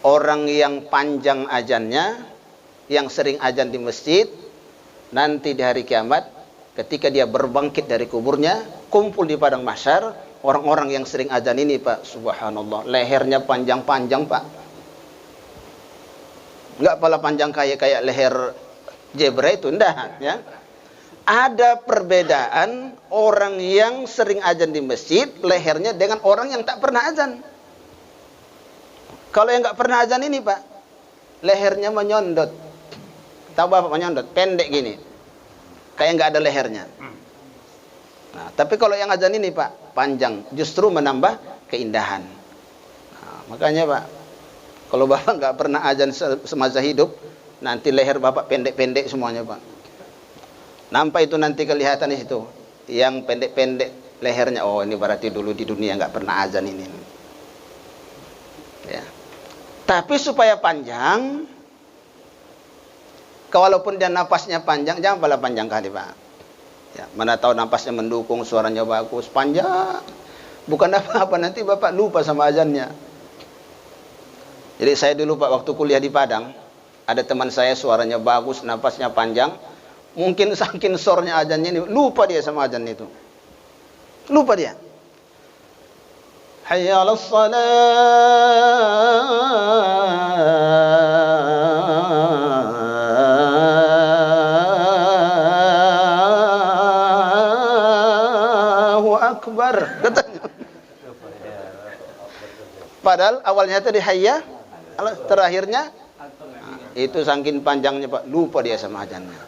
Orang yang panjang azannya, yang sering azan di masjid, nanti di hari kiamat, ketika dia berbangkit dari kuburnya, kumpul di padang mahsyar, orang-orang yang sering azan ini, Pak, subhanallah, lehernya panjang-panjang, Pak. Enggak pala panjang kayak leher zebra itu, enggak, ya. Ada perbedaan orang yang sering azan di masjid, lehernya, dengan orang yang tak pernah azan. Kalau yang enggak pernah azan ini, Pak, lehernya menyondot. Tahu Bapak menyondot? Pendek gini. Kayak enggak ada lehernya. Nah, tapi kalau yang azan ini, Pak, panjang, justru menambah keindahan. Nah, makanya, Pak, kalau Bapak nggak pernah azan semasa hidup, nanti leher Bapak pendek-pendek semuanya, Pak. Nampak itu nanti kelihatan di situ. Yang pendek-pendek lehernya, oh ini berarti dulu di dunia nggak pernah azan ini. Ya. Tapi supaya panjang, walaupun dia napasnya panjang, jangan pala panjang kali, Pak. Ya, mana tahu napasnya mendukung, suaranya bagus, panjang. Bukan apa-apa, nanti Bapak lupa sama azannya. Jadi saya dulu, Pak, waktu kuliah di Padang, ada teman saya suaranya bagus, napasnya panjang. Mungkin saking sornya azannya ini, lupa dia sama azan itu. Lupa dia. Hayya 'alas Allahu Akbar. Padahal awalnya tadi hayya, terakhirnya itu saking panjangnya, Pak, lupa dia sama azannya.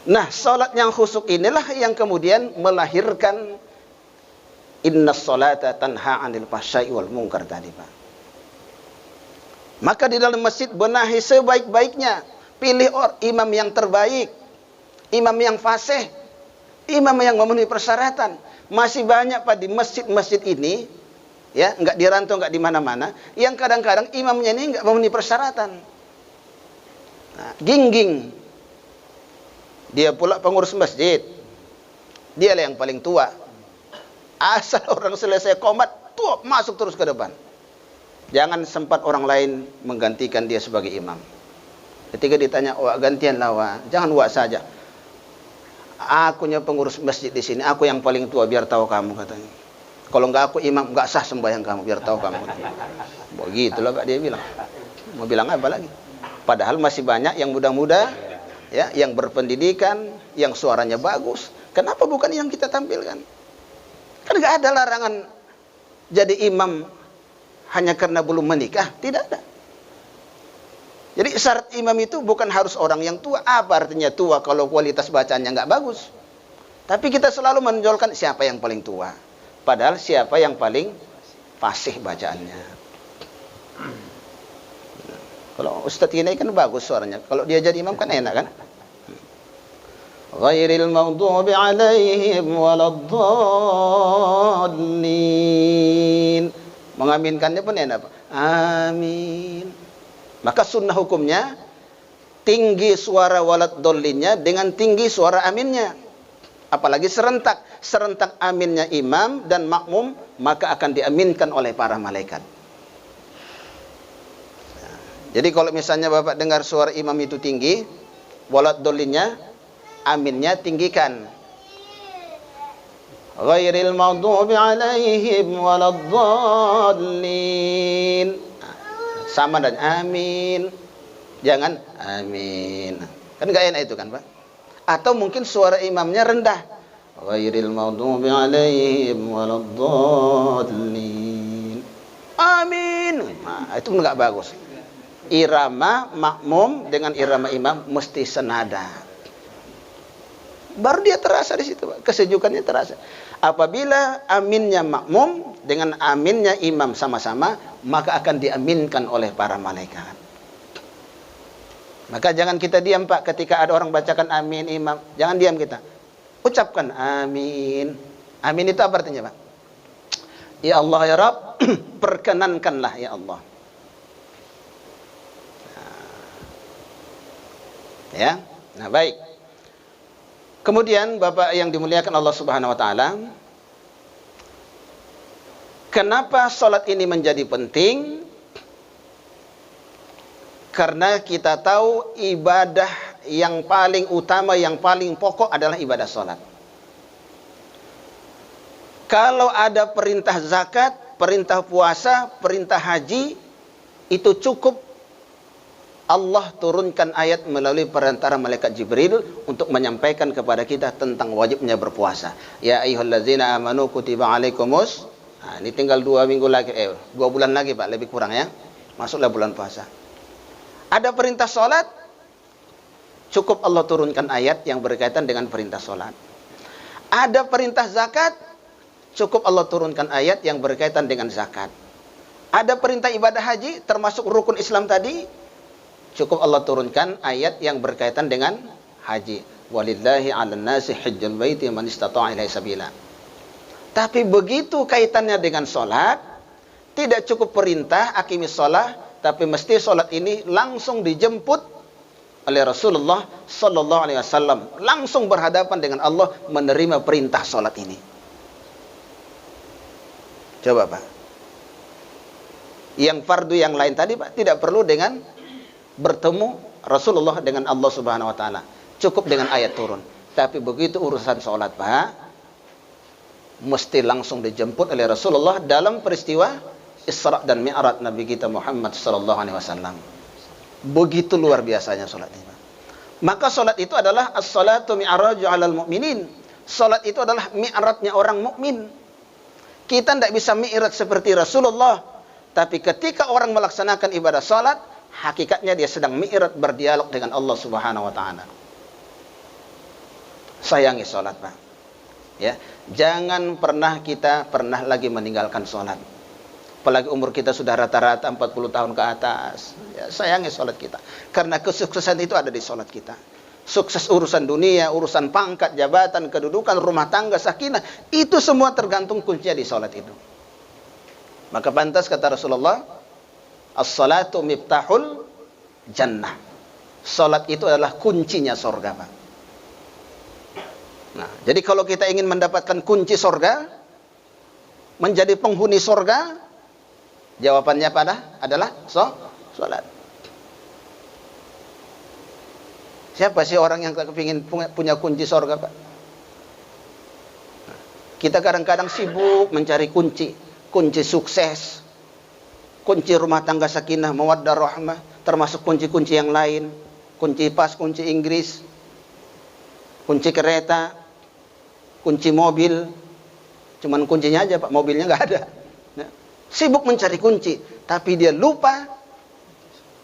Nah, salat yang khusyuk inilah yang kemudian melahirkan innas salata tanha 'anil fahsya'i wal munkar tadi, Pak. Maka di dalam masjid benahi sebaik-baiknya, pilih imam yang terbaik, imam yang fasih, imam yang memenuhi persyaratan. Masih banyak, Pak, di masjid-masjid ini, ya, enggak di rantau, enggak di mana-mana, yang kadang-kadang imamnya ini enggak memenuhi persyaratan. Nah, gingging. Dia pula pengurus masjid. Dialah yang paling tua. Asal orang selesai qomat, tuh masuk terus ke depan. Jangan sempat orang lain menggantikan dia sebagai imam. Ketika ditanya, "Wak, gantianlah, Wak. Jangan Wak saja. Akunya pengurus masjid di sini, aku yang paling tua, biar tahu kamu," katanya. "Kalau enggak aku imam, enggak sah sembahyang kamu, biar tahu kamu." Begitulah Pak dia bilang. Mau bilang apa lagi? Padahal masih banyak yang muda-muda, ya, yang berpendidikan, yang suaranya bagus. Kenapa bukan yang kita tampilkan? Kan enggak ada larangan jadi imam hanya karena belum menikah, tidak ada. Jadi syarat imam itu bukan harus orang yang tua. Apa artinya tua kalau kualitas bacaannya nggak bagus? Tapi kita selalu menonjolkan siapa yang paling tua. Padahal siapa yang paling fasih bacaannya. Kalau Ustadz ini kan bagus suaranya. Kalau dia jadi imam kan enak kan? Ghairil maghdubi alaihim waladdallin. Mengaminkannya pun enak, Pak. Amin. Maka sunnah hukumnya tinggi suara walad dollinnya dengan tinggi suara aminnya. Apalagi serentak. Serentak aminnya imam dan makmum, maka akan diaminkan oleh para malaikat. Jadi kalau misalnya Bapak dengar suara imam itu tinggi, walad dollinnya, aminnya tinggikan. Ghairil maghdubi alaihim waladdallin. Sama dan amin. Jangan amin. Kan gak enak itu kan, Pak? Atau mungkin suara imamnya rendah. Ghairil maghdubi alaihim waladdallin. Amin. Nah, itu enggak bagus. Irama makmum dengan irama imam mesti senada. Baru dia terasa di situ, Pak. Kesejukannya terasa. Apabila aminnya makmum dengan aminnya imam sama-sama, maka akan diaminkan oleh para malaikat. Maka jangan kita diam, Pak, ketika ada orang bacakan amin imam. Jangan diam kita. Ucapkan amin. Amin itu apa artinya, Pak? Ya Allah ya Rabb, perkenankanlah ya Allah. Ya. Nah, baik. Kemudian Bapak yang dimuliakan Allah Subhanahu wa taala, kenapa salat ini menjadi penting? Karena kita tahu ibadah yang paling utama, yang paling pokok adalah ibadah salat. Kalau ada perintah zakat, perintah puasa, perintah haji, itu cukup Allah turunkan ayat melalui perantara malaikat Jibril untuk menyampaikan kepada kita tentang wajibnya berpuasa. Ya ayyuhallazina amanu kutiba alaikumus. Nah, ini tinggal 2 minggu lagi, 2 bulan lagi, Pak, lebih kurang ya. Masuklah bulan puasa. Ada perintah salat, cukup Allah turunkan ayat yang berkaitan dengan perintah salat. Ada perintah zakat, cukup Allah turunkan ayat yang berkaitan dengan zakat. Ada perintah ibadah haji termasuk rukun Islam tadi, cukup Allah turunkan ayat yang berkaitan dengan haji. Walillahi 'alan nasi hajjul baiti man istata'a ilaihi sabila. Tapi begitu kaitannya dengan salat, tidak cukup perintah aqimis shalah, tapi mesti salat ini langsung dijemput oleh Rasulullah sallallahu alaihi wasallam, langsung berhadapan dengan Allah menerima perintah salat ini. Coba, Pak. Yang fardu yang lain tadi, Pak, tidak perlu dengan bertemu Rasulullah dengan Allah Subhanahu wa taala. Cukup dengan ayat turun. Tapi begitu urusan salat, Pak, mesti langsung dijemput oleh Rasulullah dalam peristiwa Isra dan Mi'raj Nabi kita Muhammad sallallahu alaihi wasallam. Begitu luar biasanya salat ini, Pak. Maka salat itu adalah as-salatu mi'raju 'alal mu'minin. Salat itu adalah mi'rajnya orang mukmin. Kita tidak bisa mi'raj seperti Rasulullah, tapi ketika orang melaksanakan ibadah salat, hakikatnya dia sedang mi'raj, berdialog dengan Allah Subhanahu wa taala. Sayangi salat, Pak. Ya, jangan kita pernah lagi meninggalkan salat. Apalagi umur kita sudah rata-rata 40 tahun ke atas. Ya, sayangi salat kita. Karena kesuksesan itu ada di salat kita. Sukses urusan dunia, urusan pangkat, jabatan, kedudukan, rumah tangga, sakinah, itu semua tergantung kuncinya di salat itu. Maka pantas kata Rasulullah, as-salatu miftahul jannah. Salat itu adalah kuncinya surga, Pak. Nah, jadi kalau kita ingin mendapatkan kunci surga, menjadi penghuni surga, jawabannya adalah salat. Siapa sih orang yang tak kepingin punya kunci surga, Pak? Kita kadang-kadang sibuk mencari kunci sukses, kunci rumah tangga sakinah, mawaddah, rahmah, termasuk kunci-kunci yang lain, kunci pas, kunci Inggris, kunci kereta, kunci mobil. Cuman kuncinya aja, Pak, mobilnya nggak ada. Sibuk mencari kunci, tapi dia lupa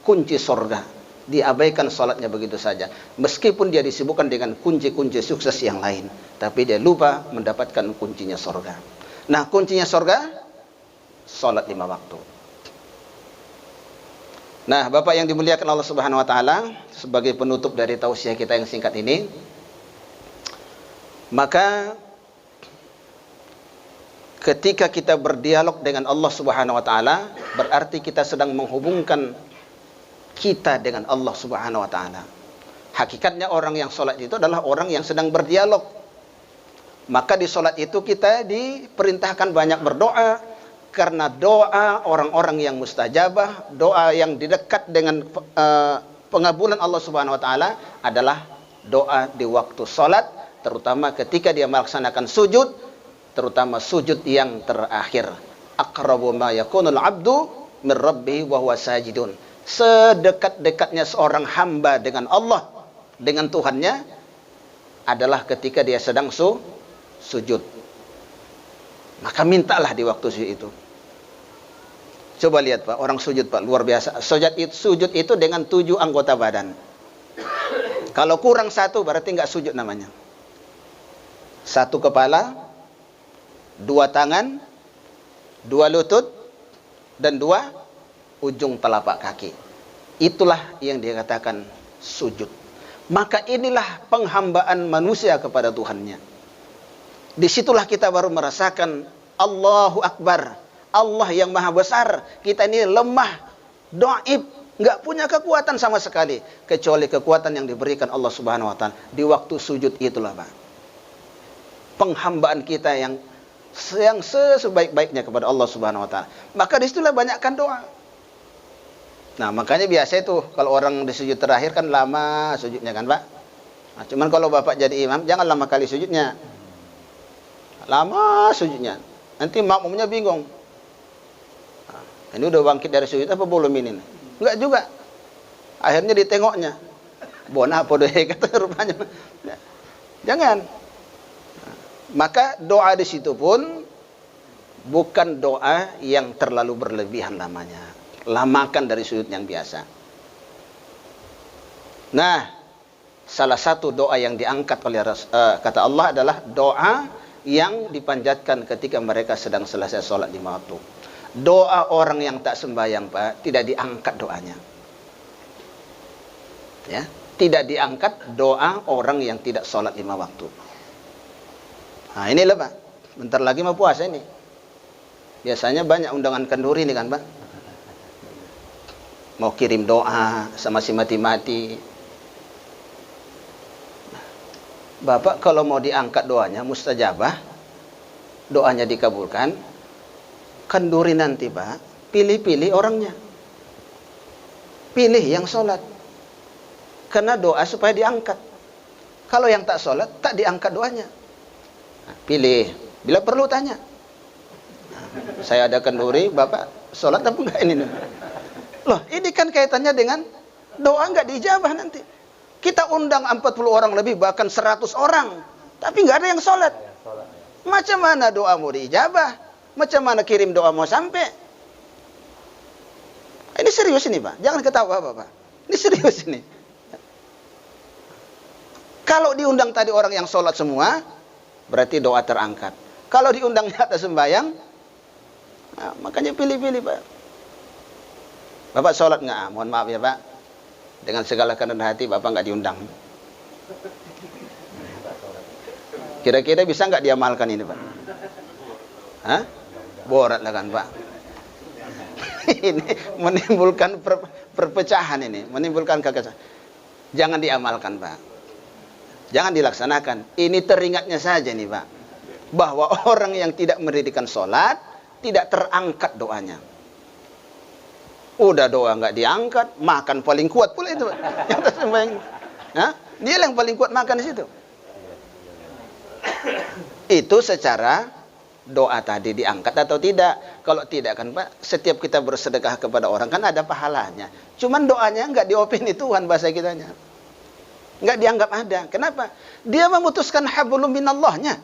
kunci surga. Diabaikan salatnya begitu saja. Meskipun dia disibukkan dengan kunci-kunci sukses yang lain, tapi dia lupa mendapatkan kuncinya surga. Nah, kuncinya surga, salat 5 waktu. Nah, Bapak yang dimuliakan Allah Subhanahu wa taala, sebagai penutup dari tausiah kita yang singkat ini, maka ketika kita berdialog dengan Allah Subhanahu wa taala, berarti kita sedang menghubungkan kita dengan Allah Subhanahu wa taala. Hakikatnya orang yang sholat itu adalah orang yang sedang berdialog. Maka di sholat itu kita diperintahkan banyak berdoa, karena doa orang-orang yang mustajabah, doa yang didekat dengan pengabulan Allah Subhanahu wa taala adalah doa di waktu sholat, terutama ketika dia melaksanakan sujud, terutama sujud yang terakhir. Aqrabu ma yakunul 'abdu min rabbih wa huwa sajidun. Sedekat-dekatnya seorang hamba dengan Allah, dengan Tuhannya, adalah ketika dia sedang sujud. Maka mintalah di waktu sujud itu. Coba lihat, Pak, orang sujud, Pak, luar biasa. Sujud itu dengan 7 anggota badan. Kalau kurang 1 berarti nggak sujud namanya. 1 kepala, 2 tangan, 2 lutut, dan 2 ujung telapak kaki. Itulah yang dikatakan sujud. Maka inilah penghambaan manusia kepada Tuhannya. Disitulah kita baru merasakan Allahu Akbar, Allah yang maha besar. Kita ini lemah, dhaif, nggak punya kekuatan sama sekali, kecuali kekuatan yang diberikan Allah Subhanahu wa taala. Di waktu sujud itulah, Pak, penghambaan kita yang sebaik-baiknya kepada Allah Subhanahu wa taala. Maka disitulah banyakkan doa. Nah, makanya biasa itu kalau orang di sujud terakhir kan lama sujudnya kan, Pak. Nah, cuman kalau Bapak jadi imam, jangan lama kali sujudnya. Lama sujudnya. Nanti makmumnya bingung. Nah, ini udah bangkit dari sujud apa belum ini? Enggak juga. Akhirnya ditengoknya. Bona apa deh kata rupanya. Jangan. Nah, maka doa di situ pun bukan doa yang terlalu berlebihan lamanya. Lamakan dari sujud yang biasa. Nah, salah satu doa yang diangkat oleh kata Allah adalah doa yang dipanjatkan ketika mereka sedang selesai sholat 5 waktu. Doa orang yang tak sembahyang, Pak, tidak diangkat doanya. Ya, tidak diangkat doa orang yang tidak sholat 5 waktu. Nah, inilah, Pak. Bentar lagi mau puasa ini. Biasanya banyak undangan kenduri nih kan, Pak. Mau kirim doa sama si mati-mati. Bapak kalau mau diangkat doanya mustajabah, doanya dikabulkan, kenduri nanti, Pak, pilih-pilih orangnya. Pilih yang sholat. Karena doa supaya diangkat. Kalau yang tak sholat, tak diangkat doanya. Nah, pilih. Bila perlu tanya. Nah, saya ada kenduri, Bapak sholat apa enggak ini? Loh, ini kan kaitannya dengan doa nggak diijabah nanti. Kita undang 40 orang lebih, bahkan 100 orang, tapi nggak ada yang sholat. Macam mana doa mau diijabah? Macam mana kirim doa mau sampai? Ini serius ini, Pak. Jangan ketawa, Bapak. Ini serius ini. Kalau diundang tadi orang yang sholat semua, berarti doa terangkat. Kalau diundangnya atas sembahyang, nah, makanya pilih-pilih, Pak. Bapak sholat nggak? Mohon maaf ya, Pak. Dengan segala kerendahan hati, Bapak nggak diundang. Kira-kira bisa nggak diamalkan ini, Pak? Hah? Borat lah kan, Pak. Ini menimbulkan perpecahan ini, menimbulkan kekacauan. Jangan diamalkan, Pak. Jangan dilaksanakan. Ini teringatnya saja nih, Pak, bahwa orang yang tidak mendirikan sholat tidak terangkat doanya. Udah doa nggak diangkat, makan paling kuat pula itu, Pak. Yang tersembahyang. Nah, Dia yang paling kuat makan di situ. Itu secara doa tadi diangkat atau tidak? Kalau tidak kan Pak, setiap kita bersedekah kepada orang kan ada pahalanya. Cuman doanya nggak diopini Tuhan bahasa kitanya. Nggak dianggap ada. Kenapa? Dia memutuskan hablum minallahnya.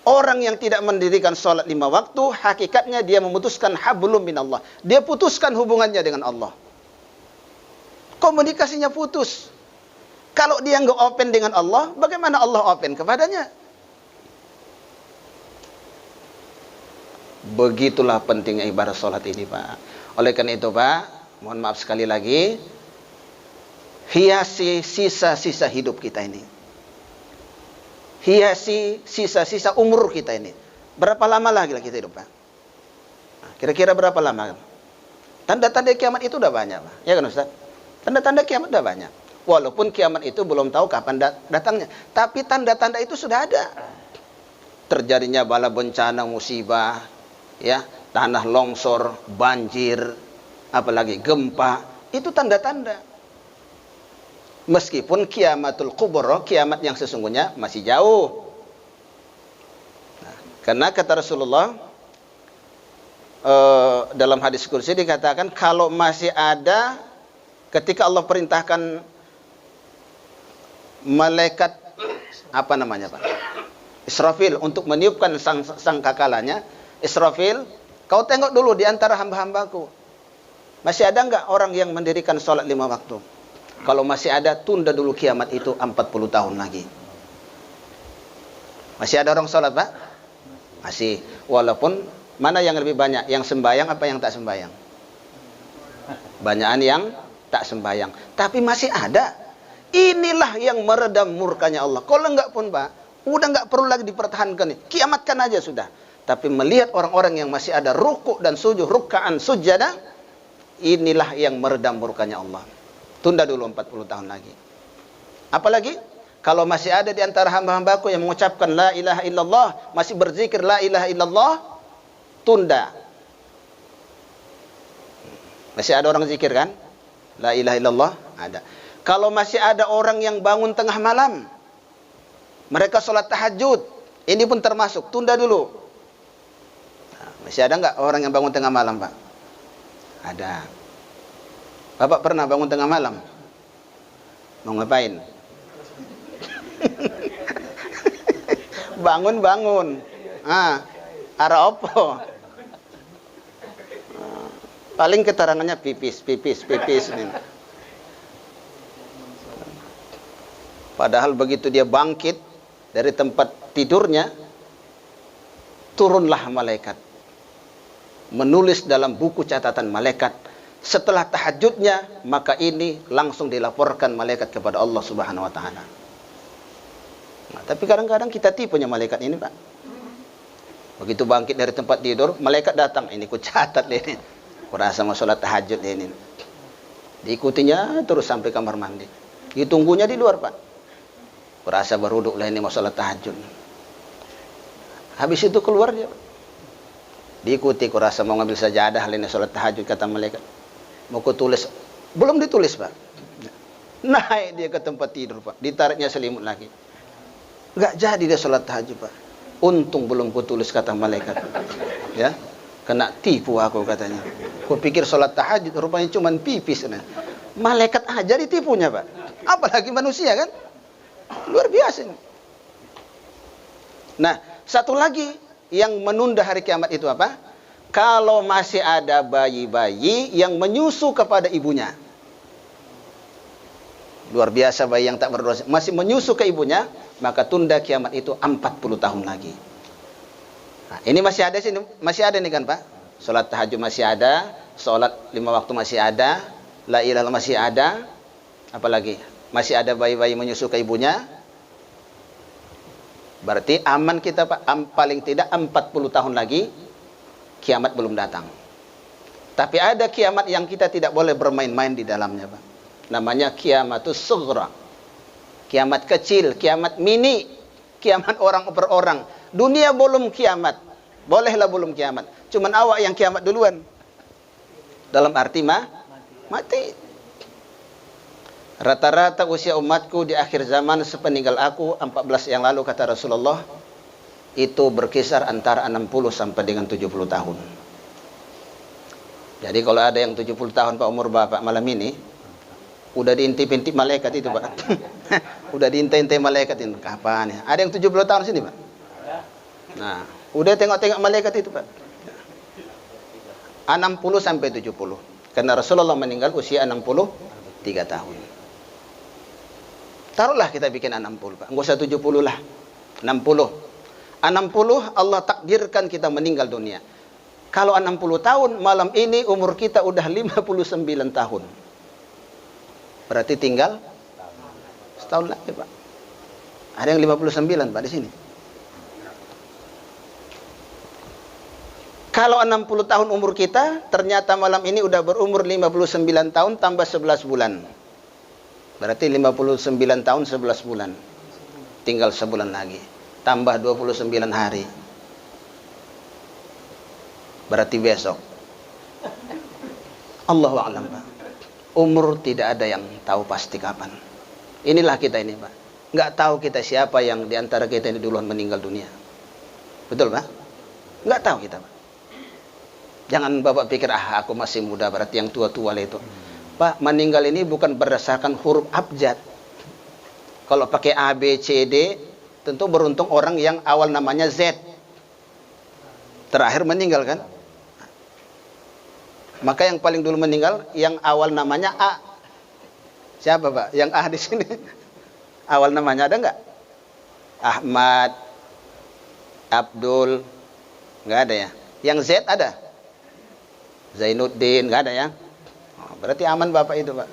Orang yang tidak mendirikan sholat 5 waktu, hakikatnya dia memutuskan hablum minallah. Dia putuskan hubungannya dengan Allah. Komunikasinya putus. Kalau dia nggak open dengan Allah, bagaimana Allah open kepadanya? Begitulah pentingnya ibadah sholat ini Pak. Oleh karena itu Pak, mohon maaf sekali lagi, hiasi sisa-sisa hidup kita ini. Hiasi sisa-sisa umur kita ini. Berapa lama lagi kita hidup Pak? Kira-kira berapa lama? Tanda-tanda kiamat itu udah banyak Pak. Ya kan Ustaz? Tanda-tanda kiamat udah banyak. Walaupun kiamat itu belum tahu kapan datangnya. Tapi tanda-tanda itu sudah ada. Terjadinya bala bencana, musibah, ya, tanah longsor, banjir, apalagi gempa. Itu tanda-tanda. Meskipun kiamatul kubra, kiamat yang sesungguhnya masih jauh. Nah, karena kata Rasulullah, dalam hadis kursi dikatakan, kalau masih ada, ketika Allah perintahkan malaikat apa namanya Pak? Israfil untuk meniupkan sangkakalanya. Israfil, kau tengok dulu di antara hamba-hambaku. Masih ada enggak orang yang mendirikan sholat 5 waktu? Kalau masih ada, tunda dulu kiamat itu 40 tahun lagi. Masih ada orang sholat Pak? Masih. Walaupun mana yang lebih banyak? Yang sembahyang apa yang tak sembahyang? Banyakan yang tak sembahyang. Tapi masih ada. Inilah yang meredam murkanya Allah. Kalau enggak pun Pak, udah enggak perlu lagi dipertahankan. Kiamatkan aja sudah. Tapi melihat orang-orang yang masih ada rukuk dan sujud, rukkaan sujadah, inilah yang meredam murkanya Allah. Tunda dulu 40 tahun lagi. Apalagi kalau masih ada di antara hamba-hambaku yang mengucapkan la ilaha illallah, masih berzikir la ilaha illallah, tunda. Masih ada orang zikir kan? La ilaha illallah, ada. Kalau masih ada orang yang bangun tengah malam, mereka sholat tahajud, ini pun termasuk, tunda dulu. Nah, masih ada nggak orang yang bangun tengah malam Pak? Ada. Bapak pernah bangun tengah malam? Mau ngapain? Bangun. Arah opo? Paling keterangannya pipis. Padahal begitu dia bangkit dari tempat tidurnya, turunlah malaikat. Menulis dalam buku catatan malaikat. Setelah tahajudnya, maka ini langsung dilaporkan malaikat kepada Allah Subhanahu wa Ta'ala. Nah, tapi kadang-kadang kita tipunya malaikat ini Pak. Begitu bangkit dari tempat tidur, malaikat datang. Ini ku catat ini. Kurasa mau sholat tahajud ini. Diikutinya terus sampai kamar mandi. Ditunggunya di luar Pak. Kurasa beruduk lah ini mau sholat tahajud. Habis itu keluar dia. Diikuti kurasa mau ngambil sajadah ini sholat tahajud kata malaikat. Mau ku tulis. Belum ditulis Pak. Naik dia ke tempat tidur Pak. Ditariknya selimut lagi. Enggak jadi dia sholat tahajud Pak. Untung belum ku tulis kata malaikat. Ya. Kena tipu aku katanya. Ku pikir sholat tahajud rupanya cuma pipis. Malaikat aja ditipunya Pak. Apalagi manusia kan. Luar biasa. Nah, satu lagi yang menunda hari kiamat itu apa? Kalau masih ada bayi-bayi yang menyusu kepada ibunya. Luar biasa bayi yang tak berdosa. Masih menyusu ke ibunya, maka tunda kiamat itu 40 tahun lagi. Nah, ini masih ada sini, masih ada nih kan Pak? Salat tahajud masih ada, salat 5 waktu masih ada, la ilaha illallah masih ada. Apalagi? Masih ada bayi-bayi menyusu ke ibunya. Berarti aman kita Pak. Paling tidak 40 tahun lagi kiamat belum datang. Tapi ada kiamat yang kita tidak boleh bermain-main di dalamnya Pak. Namanya kiamatus sughra. Kiamat kecil, kiamat mini, kiamat orang per orang. Dunia belum kiamat. Bolehlah belum kiamat. Cuman awak yang kiamat duluan. Dalam arti mati. Rata-rata usia umatku di akhir zaman sepeninggal aku 14 yang lalu kata Rasulullah itu berkisar antara 60 sampai dengan 70 tahun. Jadi kalau ada yang 70 tahun Pak umur Bapak malam ini udah diintip-intip malaikat itu Pak. Udah diintip-intip malaikat itu. Kapan ya? Ada yang 70 tahun sini Pak? Nah, udah tengok-tengok malaikat itu Pak. 60 sampai 70. Karena Rasulullah meninggal usia 63 tahun. Taruhlah kita bikin 60 Pak. Enggak usah 70 lah. 60. 60 Allah takdirkan kita meninggal dunia. Kalau 60 tahun malam ini umur kita udah 59 tahun. Berarti tinggal setahun lagi Pak. Ada yang 59 Pak di sini. Kalau 60 tahun umur kita, ternyata malam ini udah berumur 59 tahun tambah 11 bulan. Berarti 59 tahun 11 bulan. Tinggal sebulan lagi. Tambah 29 hari. Berarti besok. Allahu a'lam Pak. Umur tidak ada yang tahu pasti kapan. Inilah kita ini Pak. Nggak tahu kita siapa yang diantara kita ini duluan meninggal dunia. Betul Pak? Nggak tahu kita Pak. Jangan Bapak pikir, aku masih muda, berarti yang tua-tua itu. Pak, meninggal ini bukan berdasarkan huruf abjad. Kalau pakai A, B, C, D, tentu beruntung orang yang awal namanya Z. Terakhir meninggal kan? Maka yang paling dulu meninggal, yang awal namanya A. Siapa Pak? Yang A di sini. Awal namanya ada nggak? Ahmad, Abdul, nggak ada ya? Yang Z ada? Zainuddin, nggak ada ya? Oh, berarti aman Bapak itu Pak.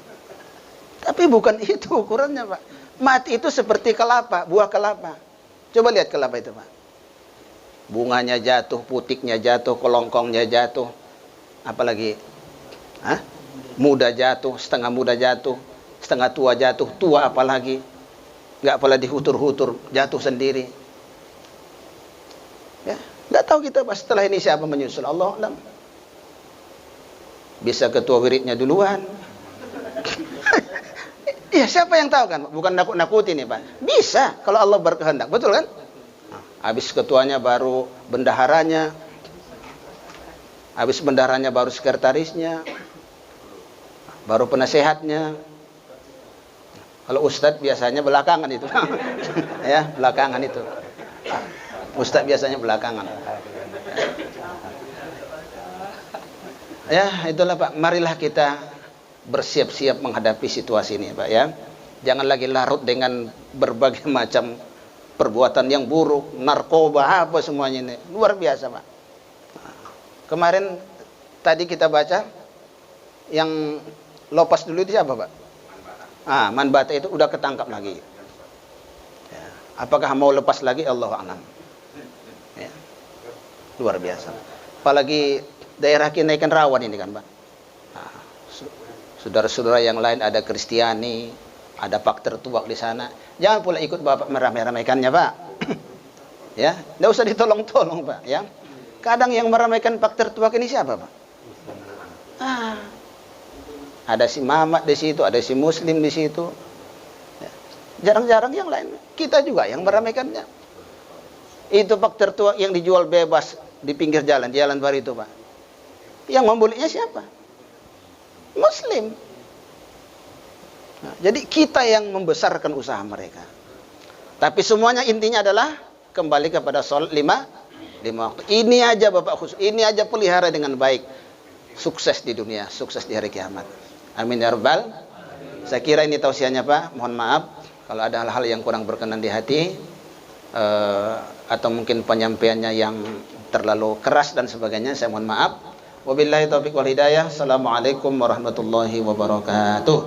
Tapi bukan itu ukurannya Pak. Mati itu seperti kelapa, buah kelapa. Coba lihat kelapa itu Pak. Bunganya jatuh, putiknya jatuh, kelongkongnya jatuh. Apalagi muda jatuh, setengah muda jatuh, setengah tua jatuh, tua apalagi. Nggak pula dihutur-hutur, jatuh sendiri. Ya, nggak tahu kita Pak setelah ini siapa menyusul. Allah alam. Bisa ketua wiridnya duluan. Iya, siapa yang tahu kan? Bukan nakut-nakuti nih Pak. Bisa kalau Allah berkehendak, betul kan? Habis ketuanya baru bendaharanya. Habis bendaharanya baru sekretarisnya. Baru penasehatnya. Kalau ustadz biasanya belakangan itu. Ya, belakangan itu. Ustadz biasanya belakangan. Ya, itulah Pak. Marilah kita bersiap-siap menghadapi situasi ini Pak ya. Jangan lagi larut dengan berbagai macam perbuatan yang buruk, narkoba, apa semuanya ini. Luar biasa Pak. Kemarin tadi kita baca yang lopas dulu itu siapa Pak? Manbata itu udah ketangkap lagi. Ya. Apakah mau lepas lagi? Allahu a'lam. Ya. Luar biasa. Apalagi daerah kita kan rawan ini kan Pak. Saudara-saudara yang lain ada Kristiani, ada Pak tertuak di sana. Jangan pula ikut Bapak meramai-ramaikannya Pak. Ya, enggak usah ditolong-tolong Pak ya. Kadang yang meramaikan Pak tertuak ini siapa Pak? Ada si Mamat di situ, ada si Muslim di situ. Jarang-jarang yang lain. Kita juga yang meramaikannya. Itu Pak tertuak yang dijual bebas di pinggir jalan, di Jalan Baru itu Pak. Yang membelinya siapa? Muslim. Nah, jadi kita yang membesarkan usaha mereka. Tapi semuanya intinya adalah kembali kepada sholat lima waktu. Ini aja Bapak khusus. Ini aja pelihara dengan baik. Sukses di dunia, sukses di hari kiamat. Amin ya rabbal. Saya kira ini tausiahnya Pak. Mohon maaf kalau ada hal-hal yang kurang berkenan di hati atau mungkin penyampaiannya yang terlalu keras dan sebagainya. Saya mohon maaf. Wabillahi taufiq wal hidayah. Assalamualaikum warahmatullahi wabarakatuh.